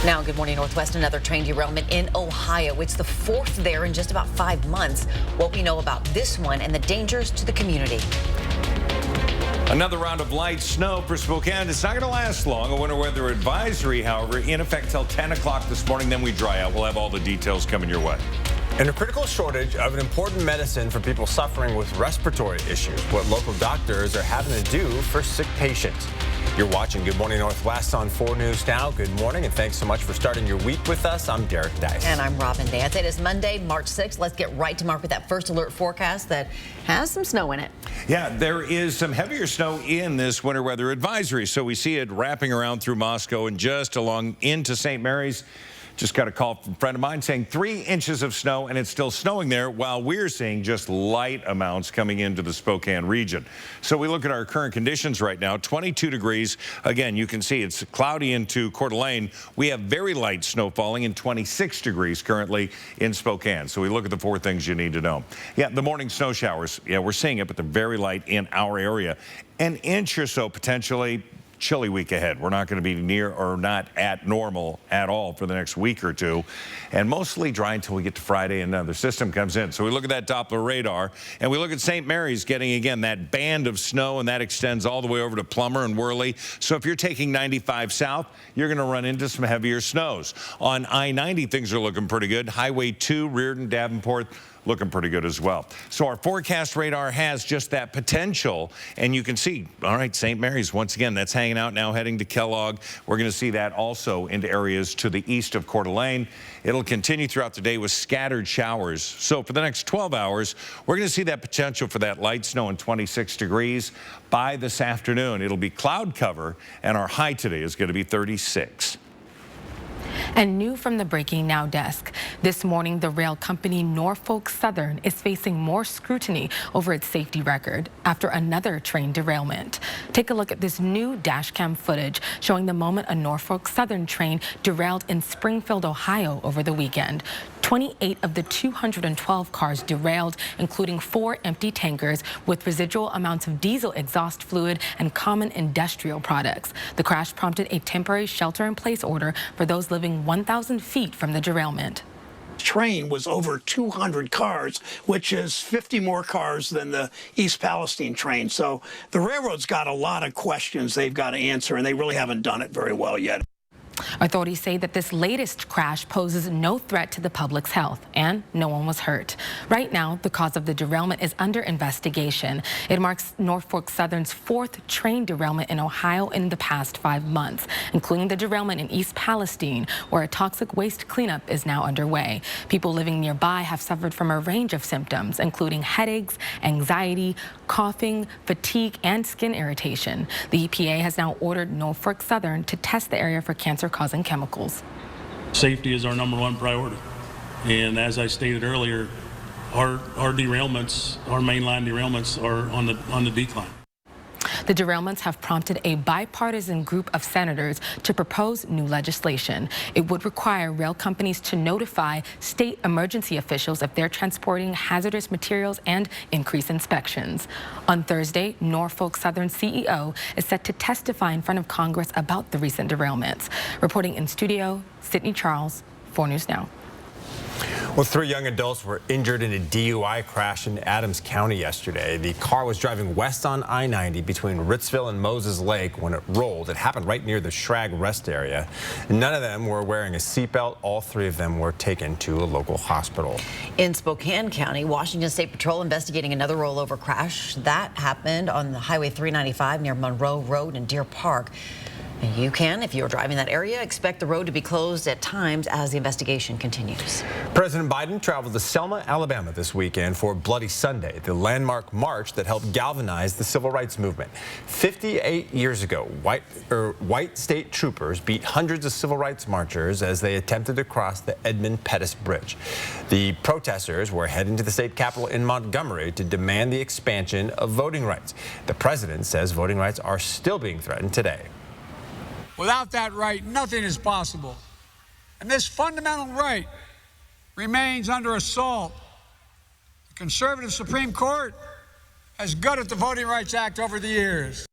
Now, good morning, Northwest. Another train derailment in Ohio. It's the fourth there in just about 5 months. What we know about this one and the dangers to the community. Another round of light snow for Spokane. It's not going to last long. A winter weather advisory, however, in effect till 10 o'clock this morning. Then we dry out. We'll have all the details coming your way. And a critical shortage of an important medicine for people suffering with respiratory issues. What local doctors are having to do for sick patients. You're watching Good Morning Northwest on 4 News Now. Good morning, and thanks so much for starting your week with us. I'm Derek Dice. And I'm Robin Dance. It is Monday, March 6th. Let's get right to Mark with that first alert forecast that has some snow in it. Yeah, there is some heavier snow in this winter weather advisory. So we see it wrapping around through Moscow and just along into St. Mary's. Just got a call from a friend of mine saying 3 inches of snow, and it's still snowing there, while we're seeing just light amounts coming into the Spokane region. So we look at our current conditions right now, 22 degrees. Again, you can see it's cloudy into Coeur d'Alene. We have very light snow falling in 26 degrees currently in Spokane. So we look at the 4 things you need to know. Yeah, the morning snow showers. Yeah, we're seeing it, but they're very light in our area. An inch or so potentially. Chilly week ahead. We're not going to be near or not at normal at all for the next week or two, and mostly dry until we get to Friday and another system comes in. So we look at that Doppler radar, and we look at St. Mary's getting, again, that band of snow, and that extends all the way over to Plummer and Worley. So if you're taking 95 south, you're going to run into some heavier snows. On I-90, things are looking pretty good. Highway 2, Reardon, Davenport, looking pretty good as well. So our forecast radar has just that potential, and you can see, all right, St. Mary's, once again, that's hanging out now, heading to Kellogg. We're going to see that also into areas to the east of Coeur d'Alene. It'll continue throughout the day with scattered showers. So for the next 12 hours, we're going to see that potential for that light snow in 26 degrees. By this afternoon, it'll be cloud cover, and our high today is going to be 36. And new from the Breaking Now desk, this morning the rail company Norfolk Southern is facing more scrutiny over its safety record after another train derailment. Take a look at this new dashcam footage showing the moment a Norfolk Southern train derailed in Springfield, Ohio over the weekend. 28 of the 212 cars derailed, including 4 empty tankers with residual amounts of diesel exhaust fluid and common industrial products. The crash prompted a temporary shelter-in-place order for those living 1,000 feet from the derailment. Train was over 200 cars, which is 50 more cars than the East Palestine train. So the railroad's got a lot of questions they've got to answer, and they really haven't done it very well yet. Authorities say that this latest crash poses no threat to the public's health, and no one was hurt. Right now, the cause of the derailment is under investigation. It marks Norfolk Southern's 4th train derailment in Ohio in the past 5 months, including the derailment in East Palestine, where a toxic waste cleanup is now underway. People living nearby have suffered from a range of symptoms, including headaches, anxiety, coughing, fatigue, and skin irritation. The EPA has now ordered Norfolk Southern to test the area for cancer-causing chemicals. Safety is our #1 priority, and as I stated earlier, our derailments, our mainline derailments, are on the decline. The derailments have prompted a bipartisan group of senators to propose new legislation. It would require rail companies to notify state emergency officials if they're transporting hazardous materials and increase inspections. On Thursday, Norfolk Southern CEO is set to testify in front of Congress about the recent derailments. Reporting in studio, Sydney Charles, 4 News Now. Well, 3 young adults were injured in a DUI crash in Adams County yesterday. The car was driving west on I-90 between Ritzville and Moses Lake when it rolled. It happened right near the Shrag rest area. None of them were wearing a seatbelt. All 3 of them were taken to a local hospital. In Spokane County, Washington State Patrol investigating another rollover crash. That happened on the Highway 395 near Monroe Road in Deer Park. And you can, if you're driving that area, expect the road to be closed at times as the investigation continues. President Biden traveled to Selma, Alabama this weekend for Bloody Sunday, the landmark march that helped galvanize the civil rights movement. 58 years ago, white state troopers beat hundreds of civil rights marchers as they attempted to cross the Edmund Pettus Bridge. The protesters were heading to the state capitol in Montgomery to demand the expansion of voting rights. The president says voting rights are still being threatened today. Without that right, nothing is possible. And this fundamental right remains under assault. The conservative Supreme Court has gutted the Voting Rights Act over the years.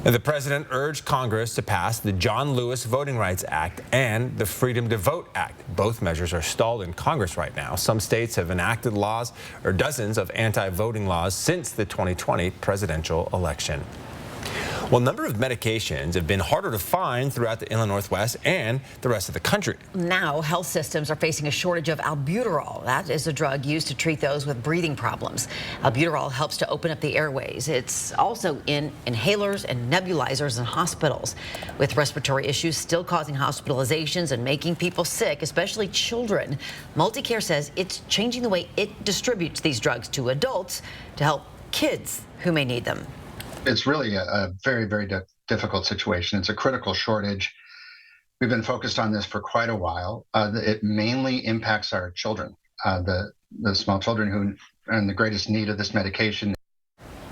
And the president urged Congress to pass the John Lewis Voting Rights Act and the Freedom to Vote Act. Both measures are stalled in Congress right now. Some states have enacted laws or dozens of anti-voting laws since the 2020 presidential election. Well, a number of medications have been harder to find throughout the inland Northwest and the rest of the country. Now, health systems are facing a shortage of albuterol. That is a drug used to treat those with breathing problems. Albuterol helps to open up the airways. It's also in inhalers and nebulizers in hospitals. With respiratory issues still causing hospitalizations and making people sick, especially children, Multicare says it's changing the way it distributes these drugs to adults to help kids who may need them. It's really a very, very difficult situation. It's a critical shortage. We've been focused on this for quite a while. It mainly impacts our children, the small children who are in the greatest need of this medication.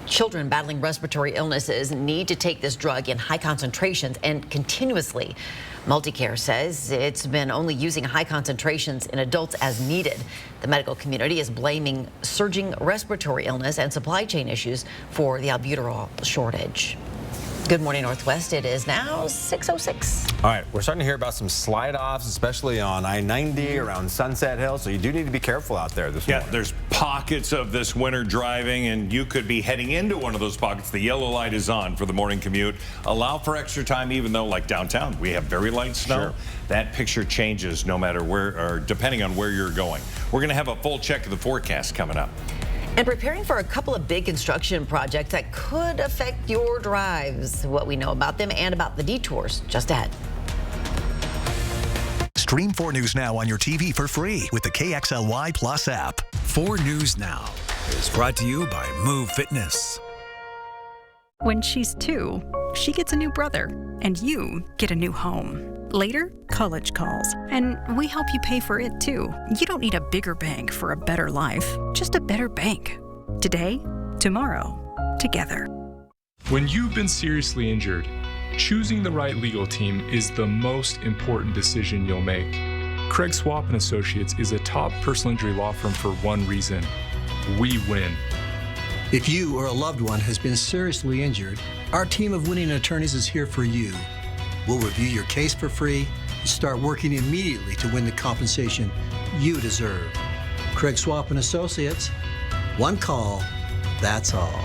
Children battling respiratory illnesses need to take this drug in high concentrations and continuously. Multicare says it's been only using high concentrations in adults as needed. The medical community is blaming surging respiratory illness and supply chain issues for the albuterol shortage. Good morning, Northwest. It is now 6:06. All right, we're starting to hear about some slide-offs, especially on I-90 around Sunset Hill, so you do need to be careful out there this morning. Yeah, there's pockets of this winter driving, and you could be heading into one of those pockets. The yellow light is on for the morning commute. Allow for extra time, even though, like downtown, we have very light snow. Sure. That picture changes no matter where, or depending on where you're going. We're going to have a full check of the forecast coming up. And preparing for a couple of big construction projects that could affect your drives. What we know about them and about the detours just ahead. Stream 4 News Now on your TV for free with the KXLY Plus app. 4 News Now is brought to you by Move Fitness. When she's 2, she gets a new brother, and you get a new home. Later, college calls, and we help you pay for it too. You don't need a bigger bank for a better life, just a better bank. Today, tomorrow, together. When you've been seriously injured, choosing the right legal team is the most important decision you'll make. Craig Swap & Associates is a top personal injury law firm for one reason: we win. If you or a loved one has been seriously injured, our team of winning attorneys is here for you. We'll review your case for free and start working immediately to win the compensation you deserve. Craig Swap & Associates, one call, that's all.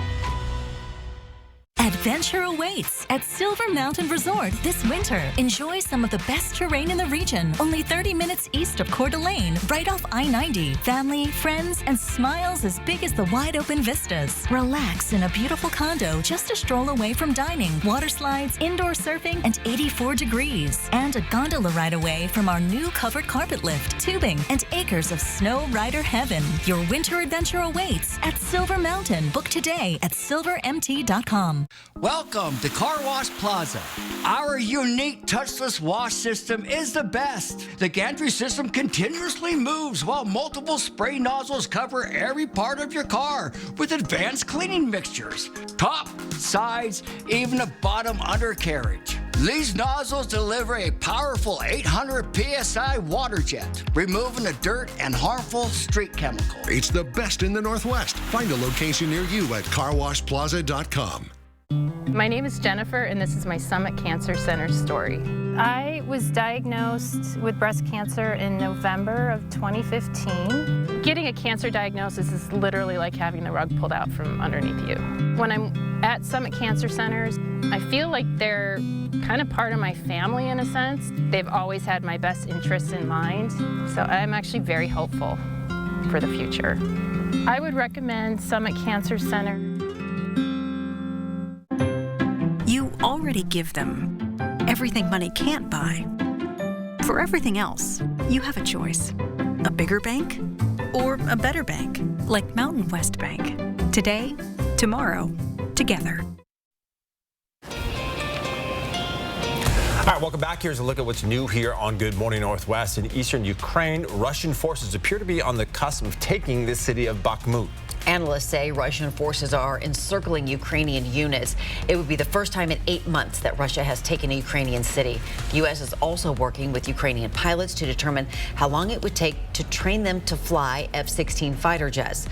Adventure awaits at Silver Mountain Resort this winter. Enjoy some of the best terrain in the region, only 30 minutes east of Coeur d'Alene, right off I-90. Family, friends, and smiles as big as the wide-open vistas. Relax in a beautiful condo just a stroll away from dining, water slides, indoor surfing, and 84 degrees. And a gondola ride away from our new covered carpet lift, tubing, and acres of snow rider heaven. Your winter adventure awaits at Silver Mountain. Book today at silvermt.com. Welcome to Car Wash Plaza. Our unique touchless wash system is the best. The gantry system continuously moves while multiple spray nozzles cover every part of your car with advanced cleaning mixtures. Top, sides, even a bottom undercarriage. These nozzles deliver a powerful 800 PSI water jet, removing the dirt and harmful street chemicals. It's the best in the Northwest. Find a location near you at carwashplaza.com. My name is Jennifer, and this is my Summit Cancer Center story. I was diagnosed with breast cancer in November of 2015. Getting a cancer diagnosis is literally like having the rug pulled out from underneath you. When I'm at Summit Cancer Centers, I feel like they're kind of part of my family in a sense. They've always had my best interests in mind, so I'm actually very hopeful for the future. I would recommend Summit Cancer Center. You already give them everything money can't buy. For everything else, you have a choice. A bigger bank or a better bank, like Mountain West Bank. Today, tomorrow, together. All right, welcome back. Here's a look at what's new here on Good Morning Northwest. In eastern Ukraine, Russian forces appear to be on the cusp of taking the city of Bakhmut. Analysts say Russian forces are encircling Ukrainian units. It would be the first time in 8 months that Russia has taken a Ukrainian city. The U.S. is also working with Ukrainian pilots to determine how long it would take to train them to fly F-16 fighter jets.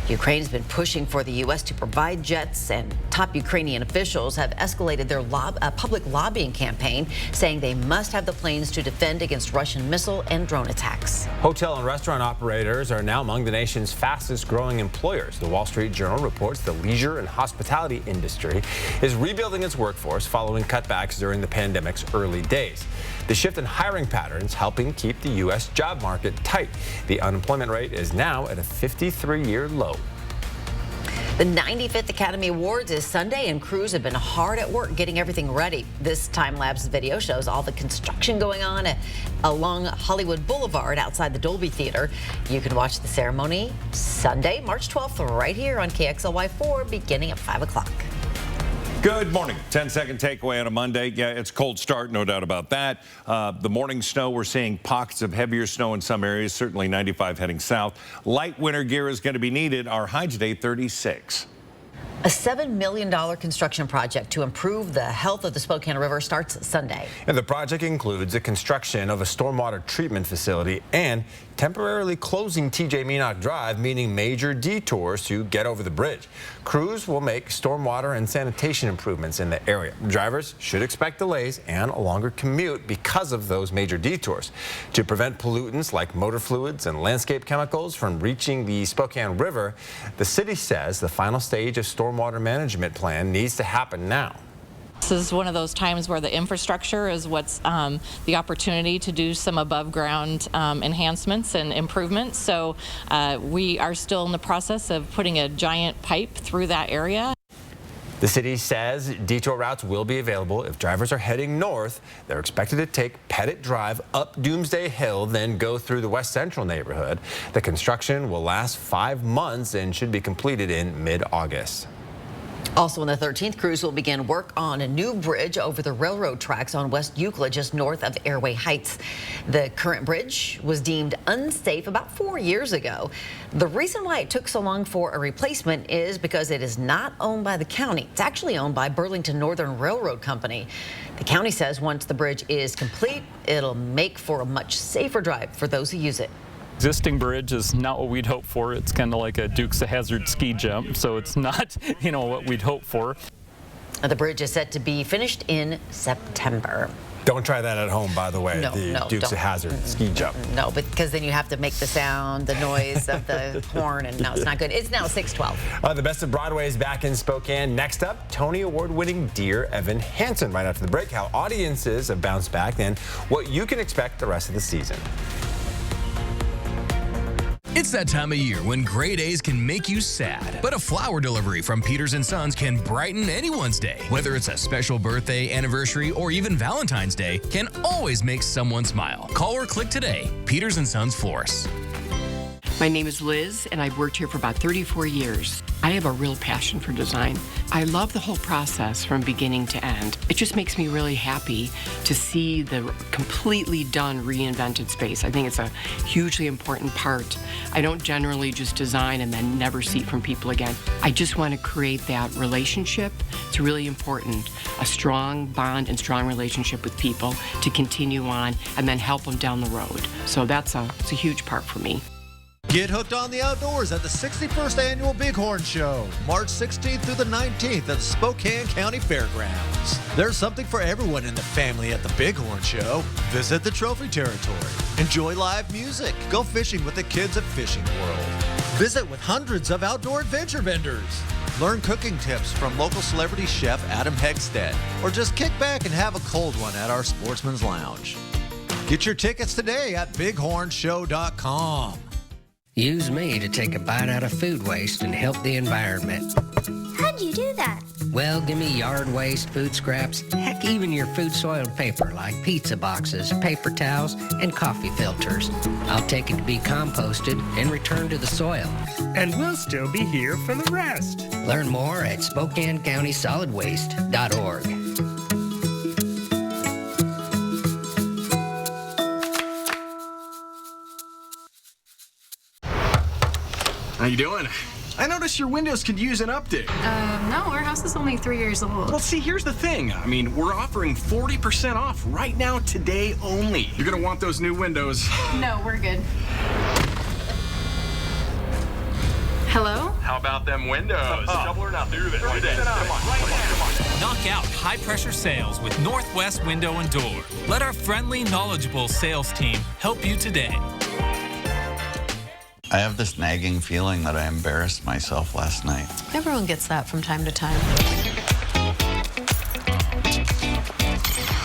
Ukraine's been pushing for the U.S. to provide jets, and top Ukrainian officials have escalated their public lobbying campaign, saying they must have the planes to defend against Russian missile and drone attacks. Hotel and restaurant operators are now among the nation's fastest growing employers. The Wall Street Journal reports the leisure and hospitality industry is rebuilding its workforce following cutbacks during the pandemic's early days. The shift in hiring patterns helping keep the U.S. job market tight. The unemployment rate is now at a 53-year low. The 95th Academy Awards is Sunday, and crews have been hard at work getting everything ready. This time-lapse video shows all the construction going on along Hollywood Boulevard outside the Dolby Theater. You can watch the ceremony Sunday, March 12th, right here on KXLY4, beginning at 5 o'clock. Good morning. 10-second takeaway on a Monday. Yeah, it's a cold start, no doubt about that. The morning snow, we're seeing pockets of heavier snow in some areas, certainly 95 heading south. Light winter gear is going to be needed. Our high today, 36. A $7 million construction project to improve the health of the Spokane River starts Sunday. And the project includes the construction of a stormwater treatment facility and temporarily closing TJ Meenock Drive, meaning major detours to get over the bridge. Crews will make stormwater and sanitation improvements in the area. Drivers should expect delays and a longer commute because of those major detours. To prevent pollutants like motor fluids and landscape chemicals from reaching the Spokane River, the city says the final stage of stormwater management plan needs to happen now. This is one of those times where the infrastructure is what's the opportunity to do some above ground enhancements and improvements. So we are still in the process of putting a giant pipe through that area. The city says detour routes will be available if drivers are heading north. They're expected to take Pettit Drive up Doomsday Hill, then go through the West Central neighborhood. The construction will last 5 months and should be completed in mid-August. Also on the 13th, crews will begin work on a new bridge over the railroad tracks on West Euclid, just north of Airway Heights. The current bridge was deemed unsafe about 4 years ago. The reason why it took so long for a replacement is because it is not owned by the county. It's actually owned by Burlington Northern Railroad Company. The county says once the bridge is complete, it'll make for a much safer drive for those who use it. Existing bridge is not what we'd hope for. It's kind of like a Dukes of Hazzard ski jump, so it's not, what we'd hope for. The bridge is set to be finished in September. Don't try that at home, by the way, the Dukes of Hazzard ski jump. No, because then you have to make the sound, the noise of the horn, and no, it's not good. It's now 6:12. The Best of Broadway is back in Spokane. Next up, Tony Award-winning Dear Evan Hansen. Right after the break, how audiences have bounced back and what you can expect the rest of the season. It's that time of year when grade A's can make you sad, but a flower delivery from Peters & Sons can brighten anyone's day. Whether it's a special birthday, anniversary, or even Valentine's Day, can always make someone smile. Call or click today. Peters & Sons Florists. My name is Liz, and I've worked here for about 34 years. I have a real passion for design. I love the whole process from beginning to end. It just makes me really happy to see the completely done, reinvented space. I think it's a hugely important part. I don't generally just design and then never see it from people again. I just want to create that relationship. It's really important. A strong bond and strong relationship with people to continue on and then help them down the road. So it's a huge part for me. Get hooked on the outdoors at the 61st Annual Bighorn Show, March 16th through the 19th at Spokane County Fairgrounds. There's something for everyone in the family at the Bighorn Show. Visit the Trophy Territory. Enjoy live music. Go fishing with the kids at Fishing World. Visit with hundreds of outdoor adventure vendors. Learn cooking tips from local celebrity chef Adam Hegstead, or just kick back and have a cold one at our Sportsman's Lounge. Get your tickets today at bighornshow.com. Use me to take a bite out of food waste and help the environment. How'd you do that? Well, give me yard waste, food scraps, heck, even your food-soiled paper like pizza boxes, paper towels, and coffee filters. I'll take it to be composted and returned to the soil. And we'll still be here for the rest. Learn more at SpokaneCountySolidWaste.org. How you doing? I noticed your windows could use an update. No, our house is only 3 years old. Well, see, here's the thing. I mean, we're offering 40% off right now, today only. You're gonna want those new windows. No, we're good. Hello? How about them windows? Shoveler now through this. Come on. Knock out high-pressure sales with Northwest Window and Door. Let our friendly, knowledgeable sales team help you today. I have this nagging feeling that I embarrassed myself last night. Everyone gets that from time to time.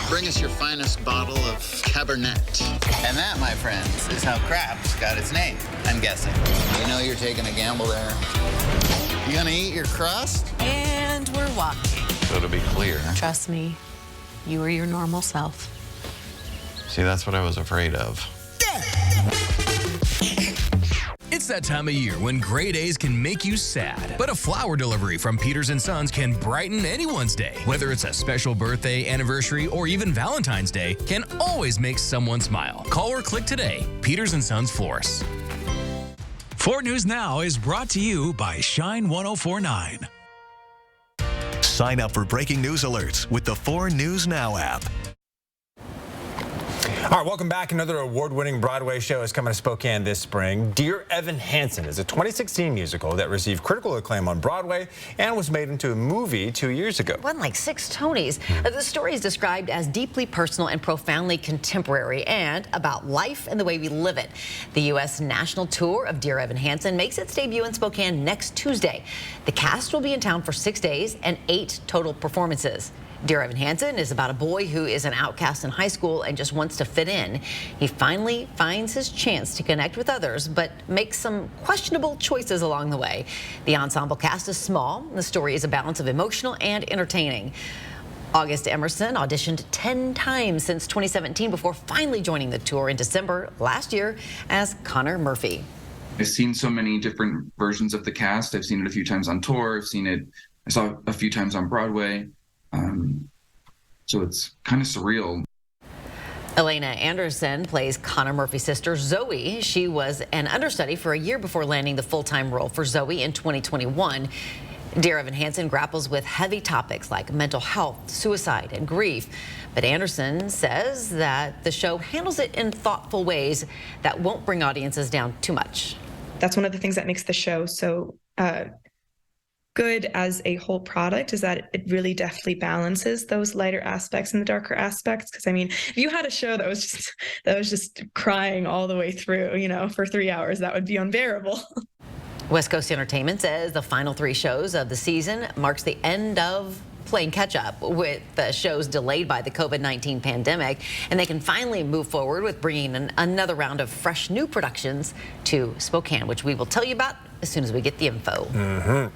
Bring us your finest bottle of Cabernet. And that, my friends, is how Craps got its name, I'm guessing. You know you're taking a gamble there. You gonna eat your crust? And we're walking. So to be clear. Trust me, you are your normal self. See, that's what I was afraid of. It's that time of year when great A's can make you sad, but a flower delivery from Peters & Sons can brighten anyone's day. Whether it's a special birthday, anniversary, or even Valentine's Day, can always make someone smile. Call or click today. Peters & Sons Florists. 4 News Now is brought to you by Shine 104.9. Sign up for breaking news alerts with the 4 News Now app. All right, welcome back. Another award-winning Broadway show is coming to Spokane this spring. Dear Evan Hansen is a 2016 musical that received critical acclaim on Broadway and was made into a movie 2 years ago. Won like 6 Tonys. The story is described as deeply personal and profoundly contemporary and about life and the way we live it. The U.S. national tour of Dear Evan Hansen makes its debut in Spokane next Tuesday. The cast will be in town for 6 days and 8 total performances. Dear Evan Hansen is about a boy who is an outcast in high school and just wants to fit in. He finally finds his chance to connect with others, but makes some questionable choices along the way. The ensemble cast is small. The story is a balance of emotional and entertaining. August Emerson auditioned 10 times since 2017 before finally joining the tour in December last year as Connor Murphy. I've seen so many different versions of the cast. I've seen it a few times on tour. I saw it a few times on Broadway. So it's kind of surreal. Elena Anderson plays Connor Murphy's sister, Zoe. She was an understudy for a year before landing the full-time role for Zoe in 2021. Dear Evan Hansen grapples with heavy topics like mental health, suicide, and grief. But Anderson says that the show handles it in thoughtful ways that won't bring audiences down too much. That's one of the things that makes the show so good as a whole product, is that it really definitely balances those lighter aspects and the darker aspects. Because I mean, if you had a show that was just crying all the way through, you know, for 3 hours, that would be unbearable. West Coast Entertainment says the final 3 shows of the season marks the end of playing catch-up with the shows delayed by the COVID-19 pandemic, and they can finally move forward with bringing in another round of fresh new productions to Spokane, which we will tell you about as soon as we get the info.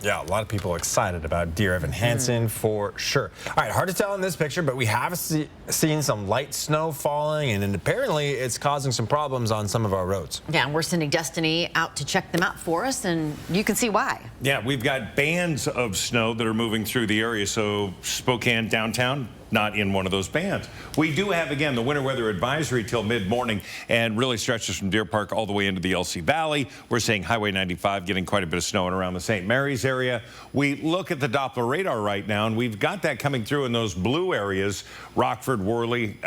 Yeah, a lot of people excited about Dear Evan Hansen for sure. All right, hard to tell in this picture, but we have seen some light snow falling, and apparently it's causing some problems on some of our roads. Yeah, and we're sending Destiny out to check them out for us, and you can see why. Yeah, we've got bands of snow that are moving through the area, so Spokane downtown, not in one of those bands. We do have, again, the winter weather advisory till mid-morning and really stretches from Deer Park all the way into the LC Valley. We're seeing Highway 95 getting quite a bit of snow in around the St. Mary's area. We look at the Doppler radar right now, and we've got that coming through in those blue areas, Rockford, Worley,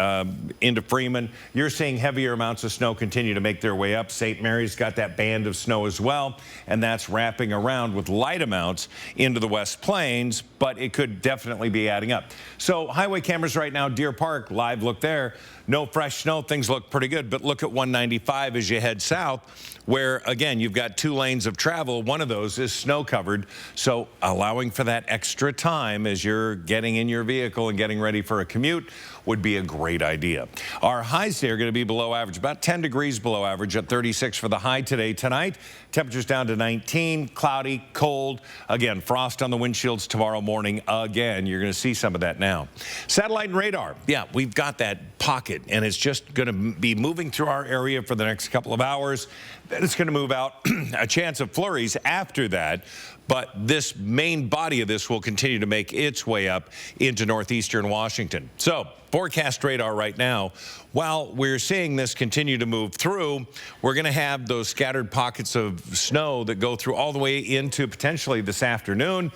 into Freeman. You're seeing heavier amounts of snow continue to make their way up. St. Mary's got that band of snow as well, and that's wrapping around with light amounts into the West Plains, but it could definitely be adding up. So highway cameras right now, Deer Park, live look there. No fresh snow, things look pretty good, but look at 195 as you head south, where again, you've got 2 lanes of travel. One of those is snow covered. So allowing for that extra time as you're getting in your vehicle and getting ready for a commute would be a great idea. Our highs today are going to be below average, about 10 degrees below average at 36 for the high today. Tonight, temperatures down to 19, cloudy, cold. Again, frost on the windshields tomorrow morning. Again, you're going to see some of that now. Satellite and radar. Yeah, we've got that pocket, and it's just going to be moving through our area for the next couple of hours. Then it's going to move out. A chance of flurries after that. But this main body of this will continue to make its way up into northeastern Washington. So forecast radar right now, while we're seeing this continue to move through, we're going to have those scattered pockets of snow that go through all the way into potentially this afternoon.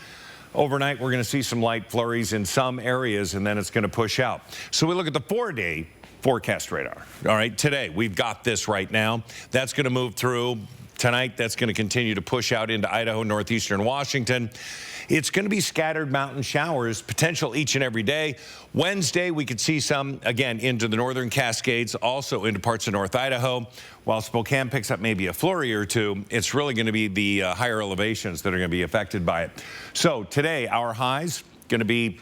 Overnight, we're going to see some light flurries in some areas, and then it's going to push out. So we look at the 4-day forecast radar. All right, today we've got this right now. That's going to move through Tonight, that's going to continue to push out into Idaho, northeastern Washington. It's going to be scattered mountain showers, potential each and every day. Wednesday, we could see some, again, into the northern Cascades, also into parts of North Idaho. While Spokane picks up maybe a flurry or two, it's really going to be the higher elevations that are going to be affected by it. So today, our highs going to be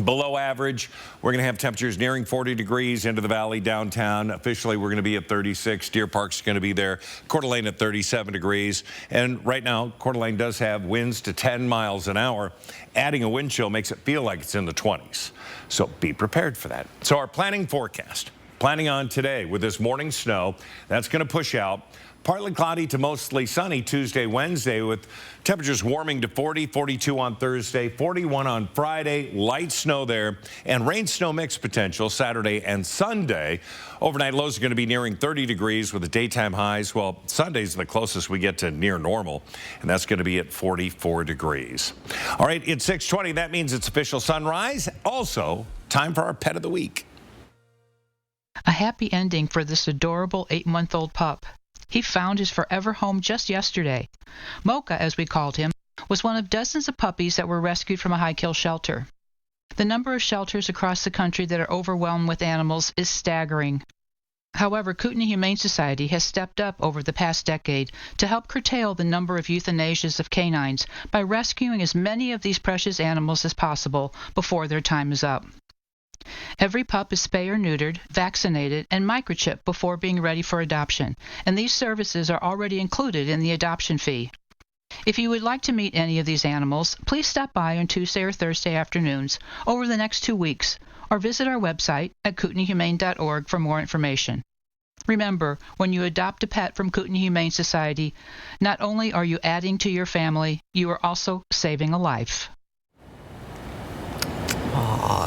below average. We're going to have temperatures nearing 40 degrees into the valley downtown. Officially, we're going to be at 36. Deer Park's going to be there. Coeur d'Alene at 37 degrees. And right now, Coeur d'Alene does have winds to 10 miles an hour. Adding a wind chill makes it feel like it's in the 20s. So be prepared for that. So our planning forecast. Planning on today with this morning snow. That's going to push out. Partly cloudy to mostly sunny Tuesday, Wednesday, with temperatures warming to 40, 42 on Thursday, 41 on Friday, light snow there, and rain-snow mix potential Saturday and Sunday. Overnight lows are going to be nearing 30 degrees with the daytime highs. Well, Sunday's the closest we get to near normal, and that's going to be at 44 degrees. All right, it's 6:20. That means it's official sunrise. Also, time for our pet of the week. A happy ending for this adorable 8-month-old pup. He found his forever home just yesterday. Mocha, as we called him, was one of dozens of puppies that were rescued from a high-kill shelter. The number of shelters across the country that are overwhelmed with animals is staggering. However, Kootenai Humane Society has stepped up over the past decade to help curtail the number of euthanasias of canines by rescuing as many of these precious animals as possible before their time is up. Every pup is spay or neutered, vaccinated, and microchipped before being ready for adoption, and these services are already included in the adoption fee. If you would like to meet any of these animals, please stop by on Tuesday or Thursday afternoons over the next 2 weeks, or visit our website at kootenaihumane.org for more information. Remember, when you adopt a pet from Kootenai Humane Society, not only are you adding to your family, you are also saving a life.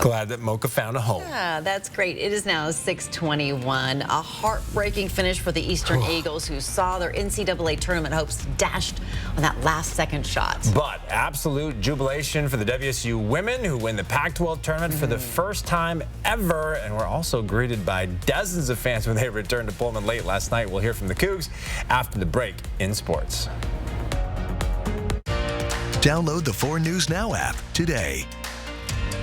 Glad that Mocha found a home. Yeah, that's great. It is now 6:21. A heartbreaking finish for the Eastern Eagles, who saw their NCAA tournament hopes dashed on that last-second shot. But absolute jubilation for the WSU women, who win the Pac-12 tournament for the first time ever, and were also greeted by dozens of fans when they returned to Pullman late last night. We'll hear from the Cougs after the break in sports. Download the 4 News Now app today.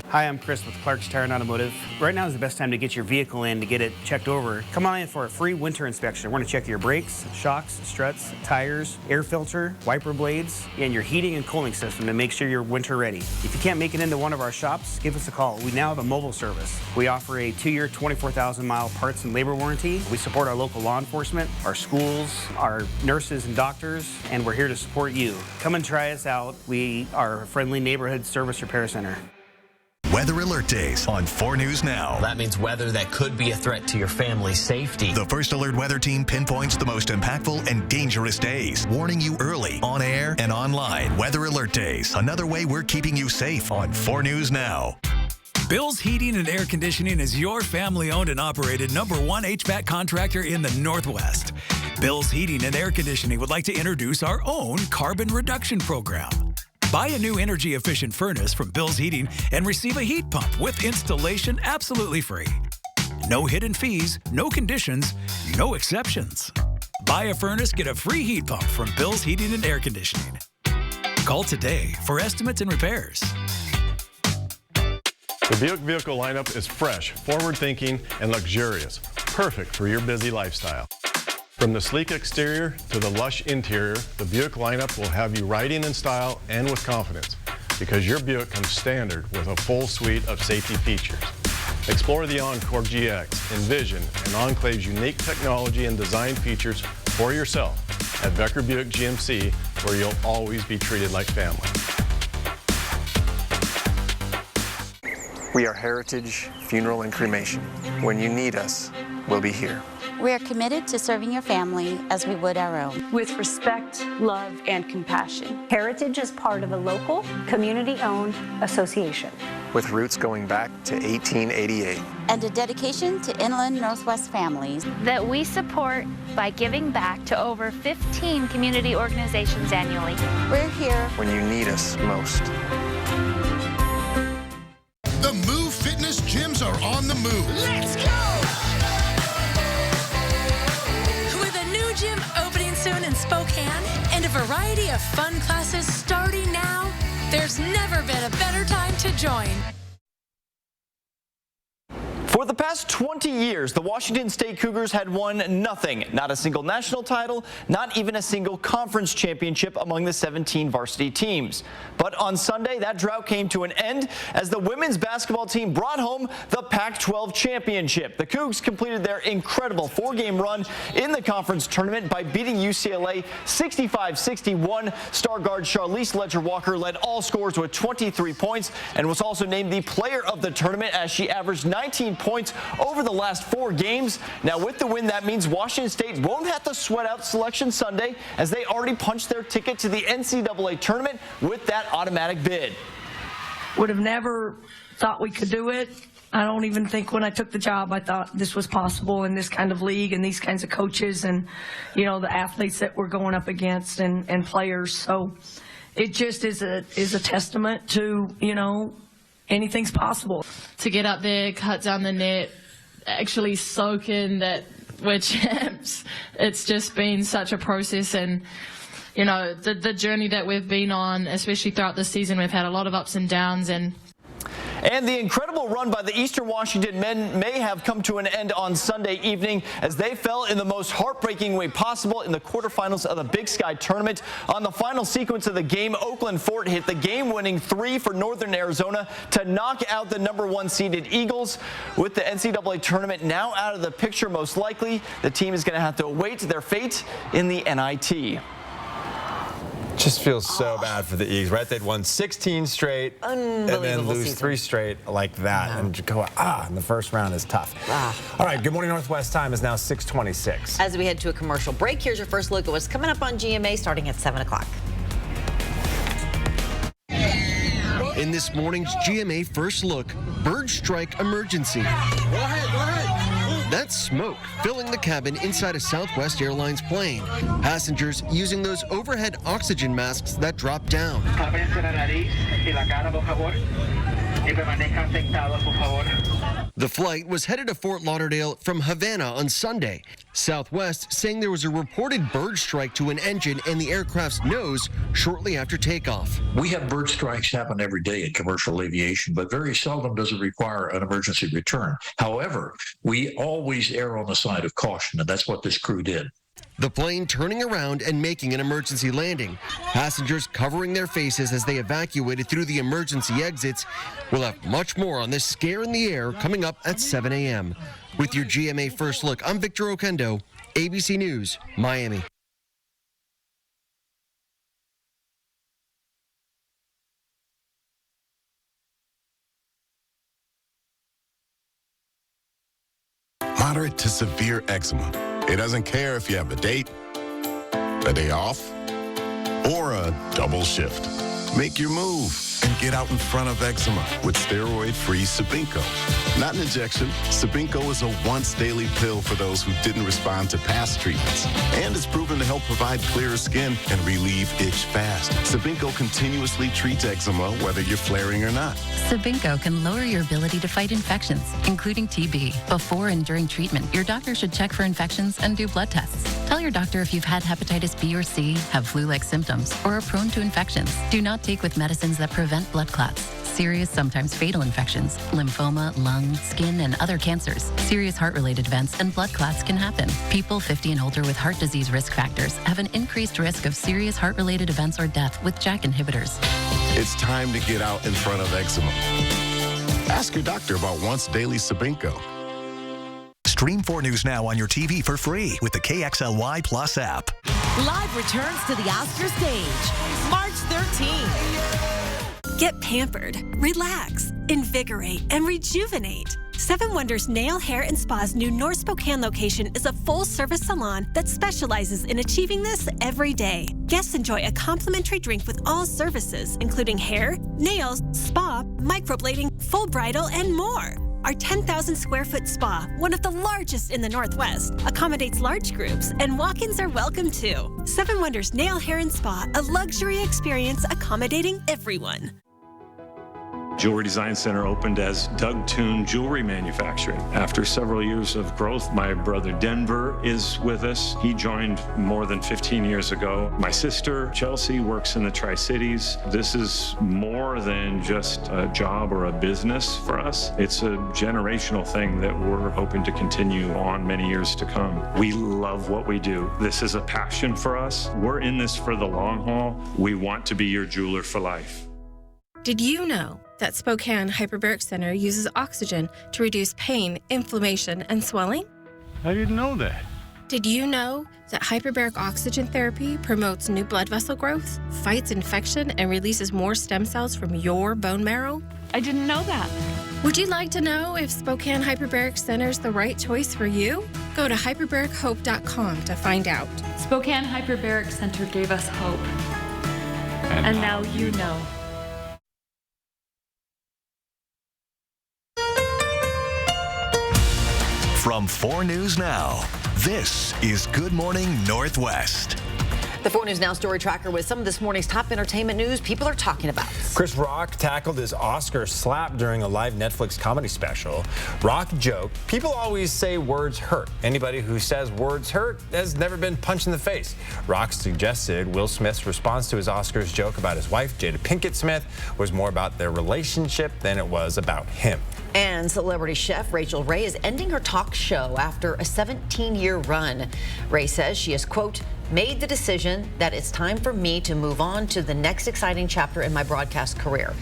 Hi, I'm Chris with Clark's Tire and Automotive. Right now is the best time to get your vehicle in to get it checked over. Come on in for a free winter inspection. We're going to check your brakes, shocks, struts, tires, air filter, wiper blades, and your heating and cooling system to make sure you're winter ready. If you can't make it into one of our shops, give us a call. We now have a mobile service. We offer a 2-year, 24,000-mile parts and labor warranty. We support our local law enforcement, our schools, our nurses and doctors, and we're here to support you. Come and try us out. We are a friendly neighborhood service repair center. Weather Alert Days on 4 News Now. That means weather that could be a threat to your family's safety. The First Alert Weather Team pinpoints the most impactful and dangerous days, warning you early, on air and online. Weather Alert Days, another way we're keeping you safe on 4 News Now. Bill's Heating and Air Conditioning is your family-owned and operated #1 HVAC contractor in the Northwest. Bill's Heating and Air Conditioning would like to introduce our own carbon reduction program. Buy a new energy-efficient furnace from Bill's Heating and receive a heat pump with installation absolutely free. No hidden fees, no conditions, no exceptions. Buy a furnace, get a free heat pump from Bill's Heating and Air Conditioning. Call today for estimates and repairs. The Buick vehicle lineup is fresh, forward-thinking, and luxurious, perfect for your busy lifestyle. From the sleek exterior to the lush interior, the Buick lineup will have you riding in style and with confidence, because your Buick comes standard with a full suite of safety features. Explore the Encore GX, Envision, and Enclave's unique technology and design features for yourself at Becker Buick GMC, where you'll always be treated like family. We are Heritage Funeral and Cremation. When you need us, we'll be here. We are committed to serving your family as we would our own. With respect, love, and compassion. Heritage is part of a local, community-owned association. With roots going back to 1888. And a dedication to inland Northwest families. That we support by giving back to over 15 community organizations annually. We're here when you need us most. The Move Fitness gyms are on the move. Let's go! With a new gym opening soon in Spokane, IVF fun classes starting now. There's never been a better time to join. For the past 20 years, the Washington State Cougars had won nothing. Not a single national title, not even a single conference championship among the 17 varsity teams. But on Sunday, that drought came to an end as the women's basketball team brought home the Pac-12 championship. The Cougs completed their incredible 4-game run in the conference tournament by beating UCLA 65-61. Star guard Charlize Ledger-Walker led all scorers with 23 points and was also named the player of the tournament as she averaged 19 points over the last 4 games. Now with the win, that means Washington State won't have to sweat out Selection Sunday as they already punched their ticket to the NCAA tournament with that automatic bid. Would have never thought we could do it. I don't even think when I took the job I thought this was possible in this kind of league and these kinds of coaches and, you know, the athletes that we're going up against and players. So it just is a testament to, you know, anything's possible. To get up there, cut down the net, actually soak in that we're champs. It's just been such a process, and you know, the journey that we've been on, especially throughout the season, we've had a lot of ups and downs. And the incredible run by the Eastern Washington men may have come to an end on Sunday evening as they fell in the most heartbreaking way possible in the quarterfinals of the Big Sky tournament. On the final sequence of the game, Oakland Fort hit the game-winning 3 for Northern Arizona to knock out the #1 seeded Eagles. With the NCAA tournament now out of the picture, most likely, the team is going to have to await their fate in the NIT. Just feels so bad for the Eagles, right? They'd won 16 straight and then lose season. 3 straight like that and go, in the first round is tough. All right, Good Morning Northwest time is now 6:26. As we head to a commercial break, here's your first look at what's coming up on GMA starting at 7 o'clock. In this morning's GMA First Look, bird strike emergency. Go ahead. That's smoke filling the cabin inside a Southwest Airlines plane. Passengers using those overhead oxygen masks that drop down. The flight was headed to Fort Lauderdale from Havana on Sunday. Southwest saying there was a reported bird strike to an engine in the aircraft's nose shortly after takeoff. We have bird strikes happen every day in commercial aviation, but very seldom does it require an emergency return. However, we always err on the side of caution, and that's what this crew did. The plane turning around and making an emergency landing. Passengers covering their faces as they evacuated through the emergency exits. We'll have much more on this scare in the air coming up at 7 a.m. With your GMA First Look, I'm Victor Okendo, ABC News, Miami. Moderate to severe eczema. It doesn't care if you have a date, a day off, or a double shift. Make your move and get out in front of eczema with steroid-free Sabinco. Not an injection, Sabinco is a once-daily pill for those who didn't respond to past treatments. And it's proven to help provide clearer skin and relieve itch fast. Sabinco continuously treats eczema whether you're flaring or not. Sabinco can lower your ability to fight infections, including TB. Before and during treatment, your doctor should check for infections and do blood tests. Tell your doctor if you've had hepatitis B or C, have flu-like symptoms, or are prone to infections. Do not take with medicines that prevent blood clots, serious, sometimes fatal infections, lymphoma, lung, skin, and other cancers. Serious heart-related events and blood clots can happen. People 50 and older with heart disease risk factors have an increased risk of serious heart-related events or death with JAK inhibitors. It's time to get out in front of eczema. Ask your doctor about once daily Sabinco. Stream 4 News now on your TV for free with the KXLY Plus app. Live returns to the Oscar stage, March 13th. Get pampered, relax, invigorate, and rejuvenate. Seven Wonders Nail, Hair, and Spa's new North Spokane location is a full-service salon that specializes in achieving this every day. Guests enjoy a complimentary drink with all services, including hair, nails, spa, microblading, full bridal, and more. Our 10,000 square foot spa, one of the largest in the Northwest, accommodates large groups, and walk-ins are welcome too. Seven Wonders Nail, Hair, and Spa, a luxury experience accommodating everyone. Jewelry Design Center opened as Doug Toon Jewelry Manufacturing. After several years of growth, my brother Denver is with us. He joined more than 15 years ago. My sister Chelsea works in the Tri-Cities. This is more than just a job or a business for us. It's a generational thing that we're hoping to continue on many years to come. We love what we do. This is a passion for us. We're in this for the long haul. We want to be your jeweler for life. Did you know that Spokane Hyperbaric Center uses oxygen to reduce pain, inflammation, and swelling? I didn't know that. Did you know that hyperbaric oxygen therapy promotes new blood vessel growth, fights infection, and releases more stem cells from your bone marrow? I didn't know that. Would you like to know if Spokane Hyperbaric Center is the right choice for you? Go to hyperbarichope.com to find out. Spokane Hyperbaric Center gave us hope. And now you know. From 4 News Now, this is Good Morning Northwest. The 4 News Now story tracker with some of this morning's top entertainment news people are talking about. Chris Rock tackled his Oscar slap during a live Netflix comedy special. Rock joked, "People always say words hurt. Anybody who says words hurt has never been punched in the face." Rock suggested Will Smith's response to his Oscars joke about his wife, Jada Pinkett Smith, was more about their relationship than it was about him. And celebrity chef Rachel Ray is ending her talk show after a 17-year run. Ray says she has, quote, made the decision that it's time for me to move on to the next exciting chapter in my broadcast career.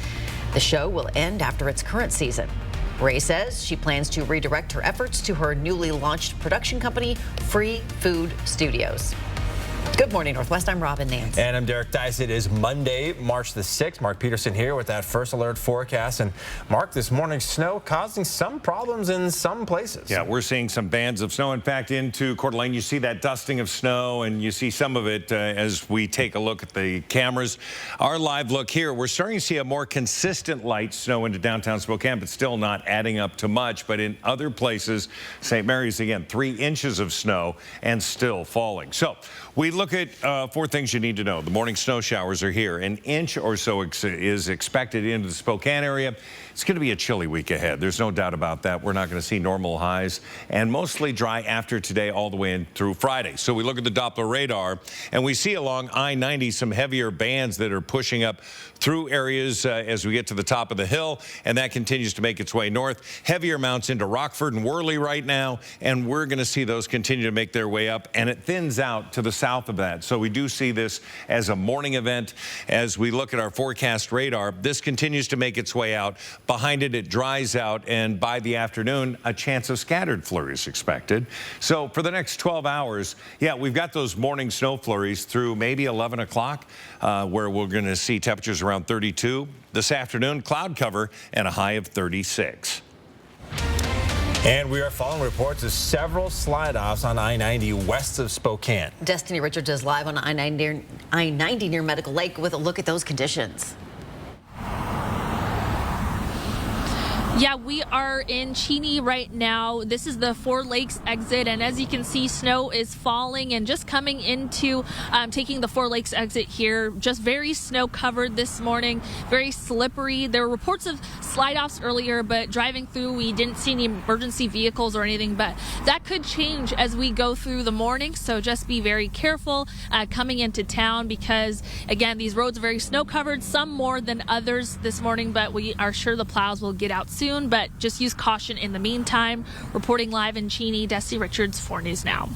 The show will end after its current season. Ray says she plans to redirect her efforts to her newly launched production company, Free Food Studios. Good morning, Northwest. I'm Robin Nance. And I'm Derek Dice. It is Monday, March the 6th. Mark Peterson here with that first alert forecast. And Mark, this morning's snow causing some problems in some places. Yeah, we're seeing some bands of snow. In fact, into Coeur d'Alene, you see that dusting of snow, and you see some of it as we take a look at the cameras. Our live look here, we're starting to see a more consistent light snow into downtown Spokane, but still not adding up to much. But in other places, St. Mary's, again, 3 inches of snow and still falling. So we look at 4 things you need to know. The morning snow showers are here. An inch or so is expected into the Spokane area. It's going to be a chilly week ahead. There's no doubt about that. We're not going to see normal highs, and mostly dry after today all the way in through Friday. So we look at the Doppler radar, and we see along I-90 some heavier bands that are pushing up through areas as we get to the top of the hill, and that continues to make its way north. Heavier amounts into Rockford and Worley right now, and we're going to see those continue to make their way up, and it thins out to the south of that. So we do see this as a morning event. As we look at our forecast radar, this continues to make its way out. Behind it, it dries out, and by the afternoon, a chance of scattered flurries expected. So for the next 12 hours, yeah, we've got those morning snow flurries through maybe 11 o'clock, where we're going to see temperatures around 32. This afternoon, cloud cover and a high of 36. And we are following reports of several slide-offs on I-90 west of Spokane. Destiny Richards is live on I-90 near Medical Lake with a look at those conditions. Yeah, we are in Cheney right now. This is the Four Lakes exit, and as you can see, snow is falling and just coming into taking the Four Lakes exit here. Just very snow covered this morning, very slippery. There were reports of slide-offs earlier, but driving through, we didn't see any emergency vehicles or anything, but that could change as we go through the morning, so just be very careful coming into town because, again, these roads are very snow covered, some more than others this morning, but we are sure the plows will get out soon. But just use caution in the meantime. Reporting live in Cheney, Destiny Richards, 4 News Now.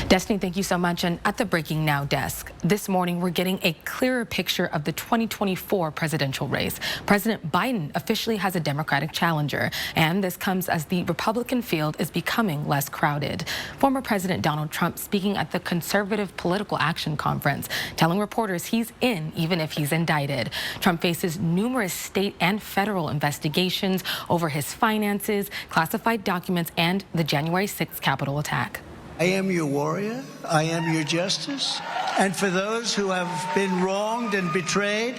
Destiny, thank you so much. And at the Breaking Now desk, this morning we're getting a clearer picture of the 2024 presidential race. President Biden officially has a Democratic challenger, and this comes as the Republican field is becoming less crowded. Former President Donald Trump speaking at the Conservative Political Action Conference, telling reporters he's in even if he's indicted. Trump faces numerous state and federal investigations over his finances, classified documents, and the January 6th Capitol attack. I am your warrior. I am your justice. And for those who have been wronged and betrayed,